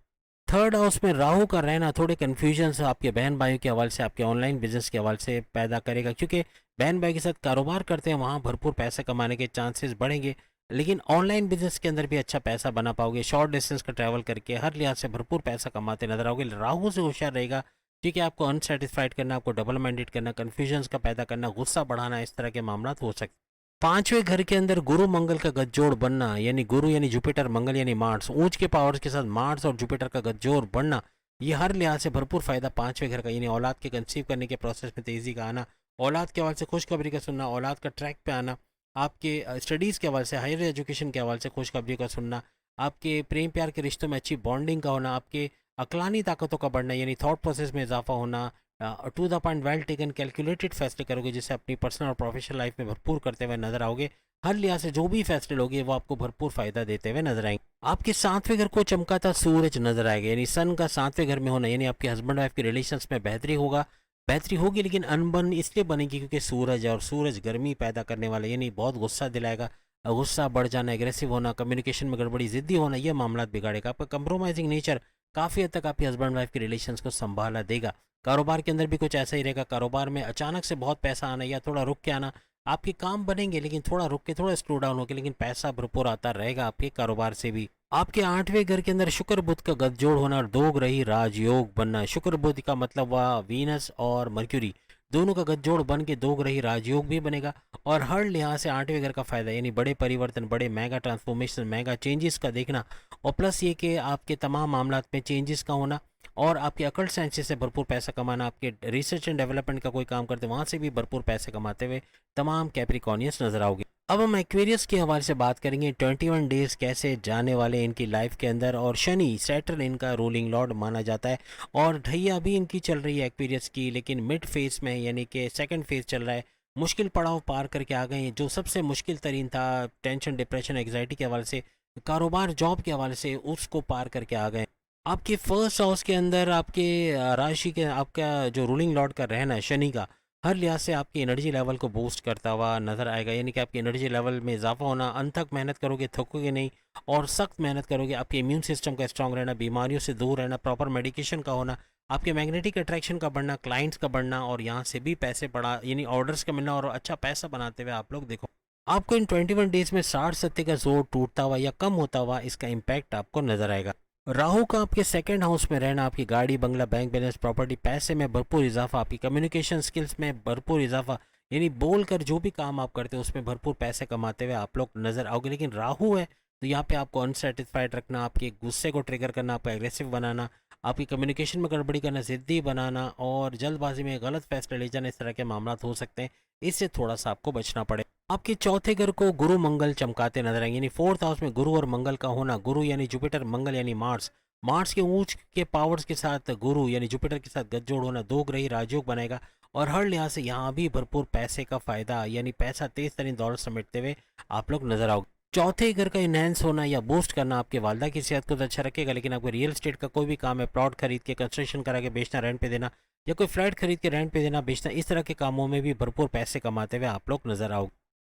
थर्ड हाउस में राहु का रहना थोड़े कन्फ्यूजन आपके बहन भाइयों के हवाले से, आपके ऑनलाइन बिजनेस के हवाले से पैदा करेगा, क्योंकि बहन भाई के साथ कारोबार करते हैं वहाँ भरपूर पैसे कमाने के चांसेस बढ़ेंगे, लेकिन ऑनलाइन बिजनेस के अंदर भी अच्छा पैसा बना पाओगे। शॉर्ट डिस्टेंस का ट्रैवल करके हर लिहाज से भरपूर पैसा कमाते नजर आओगे। राहु से होशियार रहेगा, ठीक है, आपको अनसेटिस्फाइड करना, आपको डबल माइंडेड करना, कन्फ्यूजन का पैदा करना, गुस्सा बढ़ाना, इस तरह के मामला हो सकते। पांचवें घर के अंदर गुरु मंगल का गठजोड़ बनना, यानी गुरु यानी जुपिटर, मंगल यानी मार्स, ऊंच के पावर्स के साथ मार्स और जुपिटर का गठजोड़ बनना, ये हर लिहाज से भरपूर फायदा पांचवें घर का, यानी औलाद के कंसीव करने के प्रोसेस में तेजी का आना, औलाद के हवाले से खुशखबरी का सुनना, औलाद का ट्रैक पे आना, आपके स्टडीज़ के हवाले से, हायर एजुकेशन के हवाले से खुशखबरी का सुनना, आपके प्रेम प्यार के रिश्तों में अच्छी बॉन्डिंग का होना, आपके अकलानी ताकतों का बढ़ना, यानी थॉट प्रोसेस में इजाफा होना, to the point, well taken, calculated फैसले करोगे जिससे अपनी पर्सनल और प्रोफेशनल लाइफ में भरपूर करते हुए नजर आओगे। हर लिहाज से जो भी फैसले लोगे वो आपको भरपूर फायदा देते हुए नजर आएंगे। आपके सातवें घर को चमकाता सूरज नजर आएगा, यानी सन का सातवें घर में होना, यानी आपके हस्बैंड वाइफ के रिलेशंस में बेहतरी होगी, लेकिन अनबन इसलिए बनेगी क्योंकि सूरज है, और सूरज गर्मी पैदा करने वाला, यानी बहुत गुस्सा दिलाएगा, गुस्सा बढ़ जाना, एग्रेसिव होना, कम्युनिकेशन में गड़बड़ी, जिद्दी होना, यह मामला बिगाड़ेगा। आपका कंप्रोमाइजिंग नेचर काफ़ी हद तक आपके हस्बैंड वाइफ के रिलेशंस को संभाला देगा। कारोबार के अंदर भी कुछ ऐसा ही रहेगा, कारोबार में अचानक से बहुत पैसा आना या थोड़ा रुक के आना, आपके काम बनेंगे लेकिन थोड़ा रुक के, थोड़ा स्लो डाउन होकर, लेकिन पैसा भरपूर आता रहेगा आपके कारोबार से भी। आपके आठवें घर के अंदर शुक्र बुध का गठजोड़ होना और दो ग्रही राजयोग बनना, शुक्र बुध का मतलब हुआ वीनस और मर्क्यूरी, दोनों का गठजोड़ बन के दो ग्रही राजयोग भी बनेगा। और हर लिहाज से आठवें घर का फायदा, यानी बड़े परिवर्तन, बड़े मेगा ट्रांसफॉर्मेशन, मेगा चेंजेस का देखना, और प्लस ये कि आपके तमाम मामला में चेंजेस का होना, और आपके अकल्ट साइंसेस से भरपूर पैसा कमाना, आपके रिसर्च एंड डेवलपमेंट का कोई काम करते हैं वहाँ से भी भरपूर पैसे कमाते हुए तमाम कैप्रिकॉर्नियंस नजर आओगे। अब हम एक्वेरियस के हवाले से बात करेंगे, 21 डेज कैसे जाने वाले इनकी लाइफ के अंदर, और शनि सैटर्न इनका रूलिंग लॉर्ड माना जाता है, और ढैया भी इनकी चल रही है एक्वेरियस की, लेकिन मिड फेज में, यानी कि सेकंड फेज चल रहा है, मुश्किल पड़ाव पार करके आ गए हैं। जो सबसे मुश्किल तरीन था, टेंशन, डिप्रेशन, एग्जाइटी के हवाले से, कारोबार, जॉब के हवाले से, उसको पार करके आ गए। आपके फर्स्ट हाउस के अंदर आपके राशि के, आपका जो रूलिंग लॉर्ड का रहना है शनि का, हर लिहाज से आपकी एनर्जी लेवल को बूस्ट करता हुआ नजर आएगा, यानी कि आपकी एनर्जी लेवल में इजाफा होना, अनथक मेहनत करोगे, थकोगे नहीं, और सख्त मेहनत करोगे, आपके इम्यून सिस्टम का स्ट्रांग रहना, बीमारियों से दूर रहना, प्रॉपर मेडिकेशन का होना, आपके मैग्नेटिक अट्रैक्शन का बढ़ना, क्लाइंट्स का बढ़ना, और यहाँ से भी पैसे बढ़ा, यानी ऑर्डर्स का मिलना, और अच्छा पैसा बनाते हुए आप लोग देखो। आपको इन 21 डेज में 60-70 का जोर टूटता हुआ या कम होता हुआ इसका इम्पैक्ट आपको नजर आएगा। राहु का आपके सेकंड हाउस में रहना, आपकी गाड़ी बंगला बैंक बैलेंस प्रॉपर्टी पैसे में भरपूर इजाफा, आपकी कम्युनिकेशन स्किल्स में भरपूर इजाफा, यानी बोलकर जो भी काम आप करते हो उसमें भरपूर पैसे कमाते हुए आप लोग नजर आओगे। लेकिन राहु है तो यहाँ पे आपको अनसेटिस्फाइड रखना, आपके गुस्से को ट्रिगर करना, आपको एग्रेसिव बनाना, आपकी कम्युनिकेशन में गड़बड़ी करना, जिद्दी बनाना, और जल्दबाजी में गलत फैसले ले जाना, इस तरह के मामला हो सकते हैं, इससे थोड़ा सा आपको बचना पड़े। आपके चौथे घर को गुरु मंगल चमकाते नजर आएंगे, यानी फोर्थ हाउस में गुरु और मंगल का होना, गुरु यानी जुपिटर, मंगल यानी मार्स, मार्स के ऊंच के पावर्स के साथ गुरु यानी जुपिटर के साथ गठजोड़ होना दो ग्रही राजयोग बनाएगा, और हर लिहाज से यहाँ भी भरपूर पैसे का फायदा, यानी पैसा तेज तरीन दौलत समेटते हुए आप लोग नजर आओगे। चौथे घर का इनहेंस होना या बूस्ट करना आपके वालदा की सेहत को तो अच्छा रखेगा, लेकिन आपको रियल एस्टेट का कोई भी काम है, प्लॉट खरीद के कंस्ट्रक्शन करा के बेचना, रेंट पे देना, या कोई फ्लैट खरीद के रेंट पे देना बेचना, इस तरह के कामों में भी भरपूर पैसे कमाते हुए आप लोग नजर आओगे।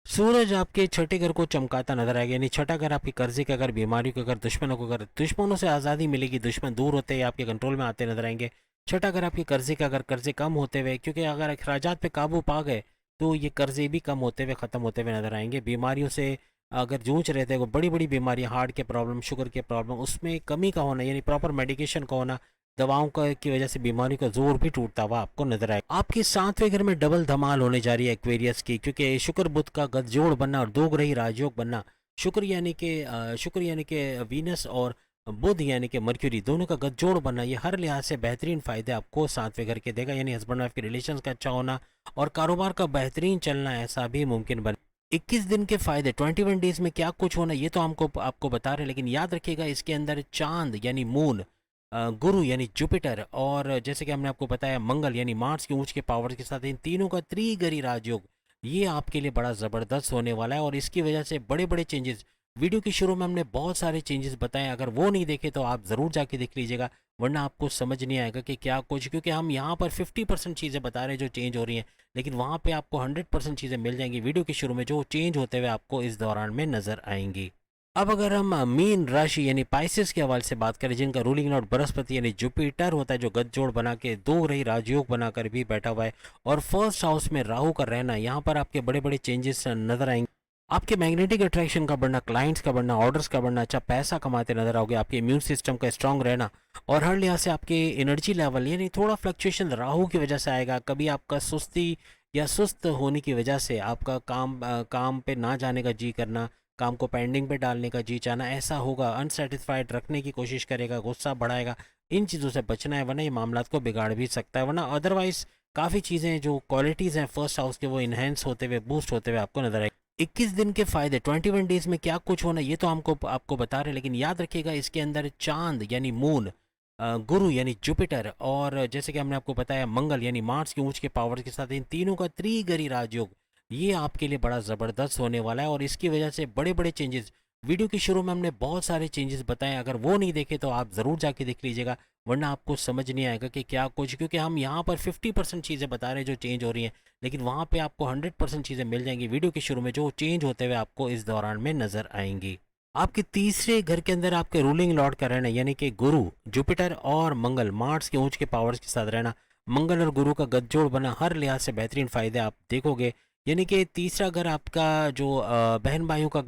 सूरज आपके छठे घर को चमकाता नजर आएगा, यानी छठा घर आपकी कर्जे का घर, बीमारियों का घर, दुश्मनों का घर, दुश्मनों से आज़ादी मिलेगी, दुश्मन दूर होते हैं आपके कंट्रोल में आते नजर आएंगे। छठा घर आपके कर्जे का घर, कर्जे कम होते हुए, क्योंकि अगर अखराजात पे काबू पा गए तो ये कर्जे भी कम होते हुए ख़त्म होते हुए नजर आएंगे। बीमारियों से अगर जूझ रहे थे, कोई बड़ी बड़ी बीमारियां, हार्ट के प्रॉब्लम, शुगर के प्रॉब्लम, उसमें कमी का होना यानी प्रॉपर मेडिकेशन का होना, दवाओं का की वजह से बीमारी का जोर भी टूटता हुआ आपको नजर आएगा। आपके 7वें घर में डबल धमाल होने जा रही है एक्वेरियस की, क्योंकि शुक्र बुध का गठजोड़ बनना और दो ग्रही राजयोग बनना, शुक्र यानी कि वीनस और बुध यानी कि मर्क्यूरी दोनों का गठजोड़ बनना, ये हर लिहाज से बेहतरीन फायदे आपको 7वें घर के देगा, यानी हस्बैंड वाइफ के रिलेशन का अच्छा होना और कारोबार का बेहतरीन चलना, ऐसा भी मुमकिन बने। 21 दिन के फायदे, 21 डेज में क्या कुछ होना ये तो आपको बता रहे हैं, लेकिन याद रखिएगा इसके अंदर चांद यानी मून, गुरु यानी जुपिटर और जैसे कि हमने आपको बताया मंगल यानी मार्स के ऊंच के पावर्स के साथ इन तीनों का त्रिगरी राजयोग, ये आपके लिए बड़ा ज़बरदस्त होने वाला है और इसकी वजह से बड़े बड़े चेंजेस, वीडियो के शुरू में हमने बहुत सारे चेंजेस बताए, अगर वो नहीं देखे तो आप ज़रूर जाके देख लीजिएगा, वरना आपको समझ नहीं आएगा कि क्या कुछ, क्योंकि हम यहाँ पर 50% चीज़ें बता रहे हैं जो चेंज हो रही हैं, लेकिन वहाँ पे आपको 100% चीज़ें मिल जाएंगी वीडियो के शुरू में जो चेंज होते हुए आपको इस दौरान में नज़र आएंगी। अब अगर हम मीन राशि यानी पाइसेस के हवाले से बात करें, जिनका रूलिंग लॉर्ड बृहस्पति यानी जुपिटर होता है, जो गठजोड़ बना के दो रही राजयोग बनाकर भी बैठा हुआ है, और फर्स्ट हाउस में राहु का रहना, यहाँ पर आपके बड़े बड़े चेंजेस नजर आएंगे। आपके मैग्नेटिक अट्रैक्शन का बढ़ना, क्लाइंट्स का बढ़ना, ऑर्डर्स का बढ़ना, अच्छा पैसा कमाते नजर आओगे, आपके इम्यून सिस्टम का स्ट्रांग रहना और हर लिहाज से आपके एनर्जी लेवल यानी थोड़ा फ्लक्चुएशन राहु की वजह से आएगा, कभी आपका सुस्ती या सुस्त होने की वजह से आपका काम पे ना जाने का जी करना, काम को पेंडिंग पे डालने का जी चाहना, ऐसा होगा, अनसेटिस्फाइड रखने की कोशिश करेगा, गुस्सा बढ़ाएगा, इन चीज़ों से बचना है वरना ये मामला को बिगाड़ भी सकता है, वरना अदरवाइज काफ़ी चीज़ें जो क्वालिटीज़ हैं फर्स्ट हाउस के वो इन्हेंस होते हुए, बूस्ट होते हुए आपको नजर आएगी। 21 दिन के फायदे, 21 डेज में क्या कुछ होना ये तो आपको बता रहे हैं, लेकिन याद रखिएगा इसके अंदर चांद यानी मून, गुरु यानी जुपिटर और जैसे कि हमने आपको बताया मंगल यानी मार्स के ऊंच के पावर्स के साथ इन तीनों का त्रिगरी राजयोग, ये आपके लिए बड़ा ज़बरदस्त होने वाला है और इसकी वजह से बड़े बड़े चेंजेस, वीडियो के शुरू में हमने बहुत सारे चेंजेस बताए, अगर वो नहीं देखे तो आप ज़रूर जाके देख लीजिएगा, वरना आपको समझ नहीं आएगा कि क्या कुछ, क्योंकि हम यहाँ पर 50% चीज़ें बता रहे हैं जो चेंज हो रही हैं, लेकिन वहाँ पे आपको 100% चीज़ें मिल जाएंगी वीडियो के शुरू में जो चेंज होते हुए आपको इस दौरान में नज़र आएंगी। आपके तीसरे घर के अंदर आपके रूलिंग लॉर्ड का रहना यानी कि गुरु, जुपिटर और मंगल मार्स के ऊंच के पावर्स के साथ रहना, मंगल और गुरु का गठजोड़ बना, हर लिहाज से बेहतरीन फायदे आप देखोगे, यानी कि तीसरा घर आपका जो बहन भाइयों का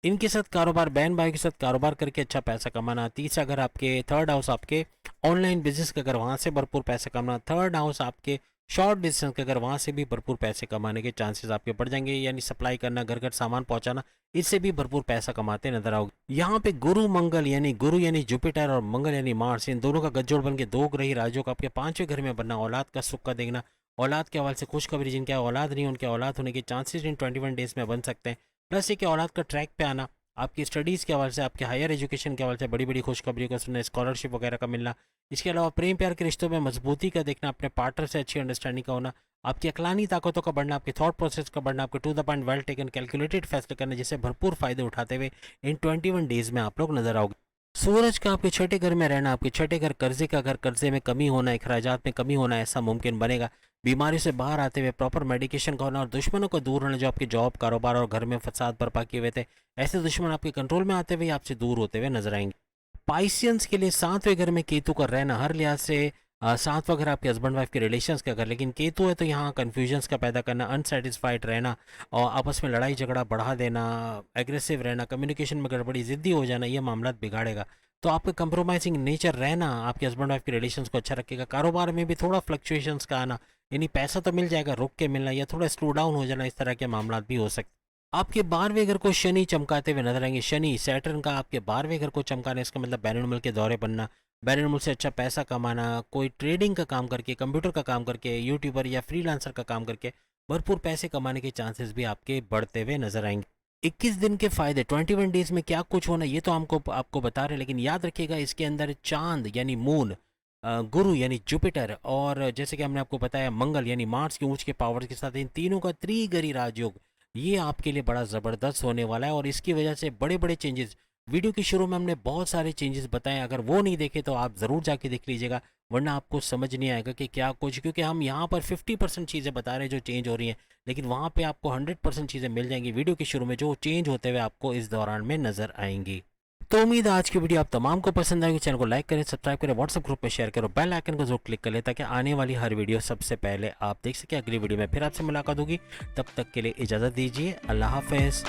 इनके साथ कारोबार, बहन भाई के साथ कारोबार करके अच्छा पैसा कमाना, तीसरा घर आपके थर्ड हाउस आपके ऑनलाइन बिजनेस का घर, वहाँ से भरपूर पैसा कमाना, थर्ड हाउस आपके शॉर्ट डिस्टेंस का घर, वहाँ से भी भरपूर पैसे कमाने के चांसेस आपके बढ़ जाएंगे, यानी सप्लाई करना, घर घर सामान पहुँचाना, इससे भी भरपूर पैसा कमाते नजर आओगे। यहाँ पे गुरु यानी जुपिटर और मंगल यानी मार्स, इन दोनों का गठजोड़ बन के दो ग्रही राजयोग आपके 5वें घर में बनना, औलाद का सुख का देखना, औलाद के हवाले से खुशखबरी, जिनके औलाद नहीं उनके औलाद होने के चांसेस इन 21 डेज में बन सकते हैं, प्लस ये कि औलाद का ट्रैक पे आना, आपकी स्टडीज़ के हवाले से, आपके हायर एजुकेशन के हवाले से बड़ी बड़ी खुशखबरी को सुनना, स्कॉलरशिप वगैरह का मिलना, इसके अलावा प्रेम प्यार के रिश्तों में मजबूती का देखना, अपने पार्टनर से अच्छी अंडरस्टैंडिंग का होना, आपकी अकलानी ताकतों का बढ़ना, आपके थॉट प्रोसेस का बढ़ना, आपके to the point well taken calculated फैसले करने, जिससे भरपूर फायदे उठाते हुए इन 21 डेज में आप लोग नजर आओगे। सूरज का आपके छठे घर में रहना, आपके छठे घर कर्जे का घर, कर्जे में कमी होना, अखराजात में कमी होना, ऐसा मुमकिन बनेगा, बीमारी से बाहर आते हुए प्रॉपर मेडिकेशन का होना और दुश्मनों को दूर होना, जो आपके जॉब कारोबार और घर में फसाद बर्पा किए हुए थे, ऐसे दुश्मन आपके कंट्रोल में आते हुए आपसे दूर होते हुए नजर आएंगे। पाइसियंस के लिए 7वें घर में केतु का रहना, हर लिहाज से 7वां घर आपके हस्बैंड वाइफ के रिलेशंस का घर, लेकिन केतु है तो यहाँ कन्फ्यूजन्स का पैदा करना, अनसेटिस्फाइड रहना और आपस में लड़ाई झगड़ा बढ़ा देना, एग्रेसिव रहना, कम्युनिकेशन में गड़बड़ी, जिद्दी हो जाना, ये मामला बिगाड़ेगा, तो आपका कंप्रोमाइजिंग नेचर रहना आपके हस्बैंड वाइफ के रिलेशंस को अच्छा रखेगा। कारोबार में भी थोड़ा फ्लक्चुएशंस का आना, यानी पैसा तो मिल जाएगा, रुक के मिलना या थोड़ा स्लो डाउन हो जाना, इस तरह के मामला भी हो सकते। आपके 12वें घर को शनि चमकाते हुए नजर आएंगे, शनि सैटर्न का आपके 12वें घर को चमकाना, इसका मतलब बैरून मुल्क के दौरे बनना, बैरून मुल्क से अच्छा पैसा कमाना, कोई ट्रेडिंग का काम करके, कंप्यूटर का काम करके, यूट्यूबर या फ्रीलांसर का काम करके भरपूर पैसे कमाने के चांसेस भी आपके बढ़ते हुए नजर आएंगे। 21 दिन के फायदे, 21 डेज में क्या कुछ होना ये तो आपको बता रहे हैं, लेकिन याद रखिएगा इसके अंदर चांद यानी मून, गुरु यानी जुपिटर और जैसे कि हमने आपको बताया मंगल यानी मार्स के ऊंच के पावर्स के साथ इन तीनों का त्रिगरी राजयोग, ये आपके लिए बड़ा ज़बरदस्त होने वाला है और इसकी वजह से बड़े बड़े चेंजेस, वीडियो के शुरू में हमने बहुत सारे चेंजेस बताए, अगर वो नहीं देखे तो आप ज़रूर जाके देख लीजिएगा, वरना आपको समझ नहीं आएगा कि क्या कुछ, क्योंकि हम यहाँ पर 50% चीज़ें बता रहे हैं जो चेंज हो रही हैं, लेकिन वहाँ पे आपको 100% चीज़ें मिल जाएंगी वीडियो के शुरू में जो चेंज होते हुए आपको इस दौरान में नज़र आएंगी। तो उम्मीद है आज की वीडियो आप तमाम को पसंद आएगी। चैनल को लाइक करें, सब्सक्राइब करें, व्हाट्सएप ग्रुप में शेयर करो, बेल आइकन को जरूर क्लिक कर लें ताकि आने वाली हर वीडियो सबसे पहले आप देख सकें। अगली वीडियो में फिर आपसे मुलाकात होगी, तब तक के लिए इजाज़त दीजिए। अल्लाह हाफिज़।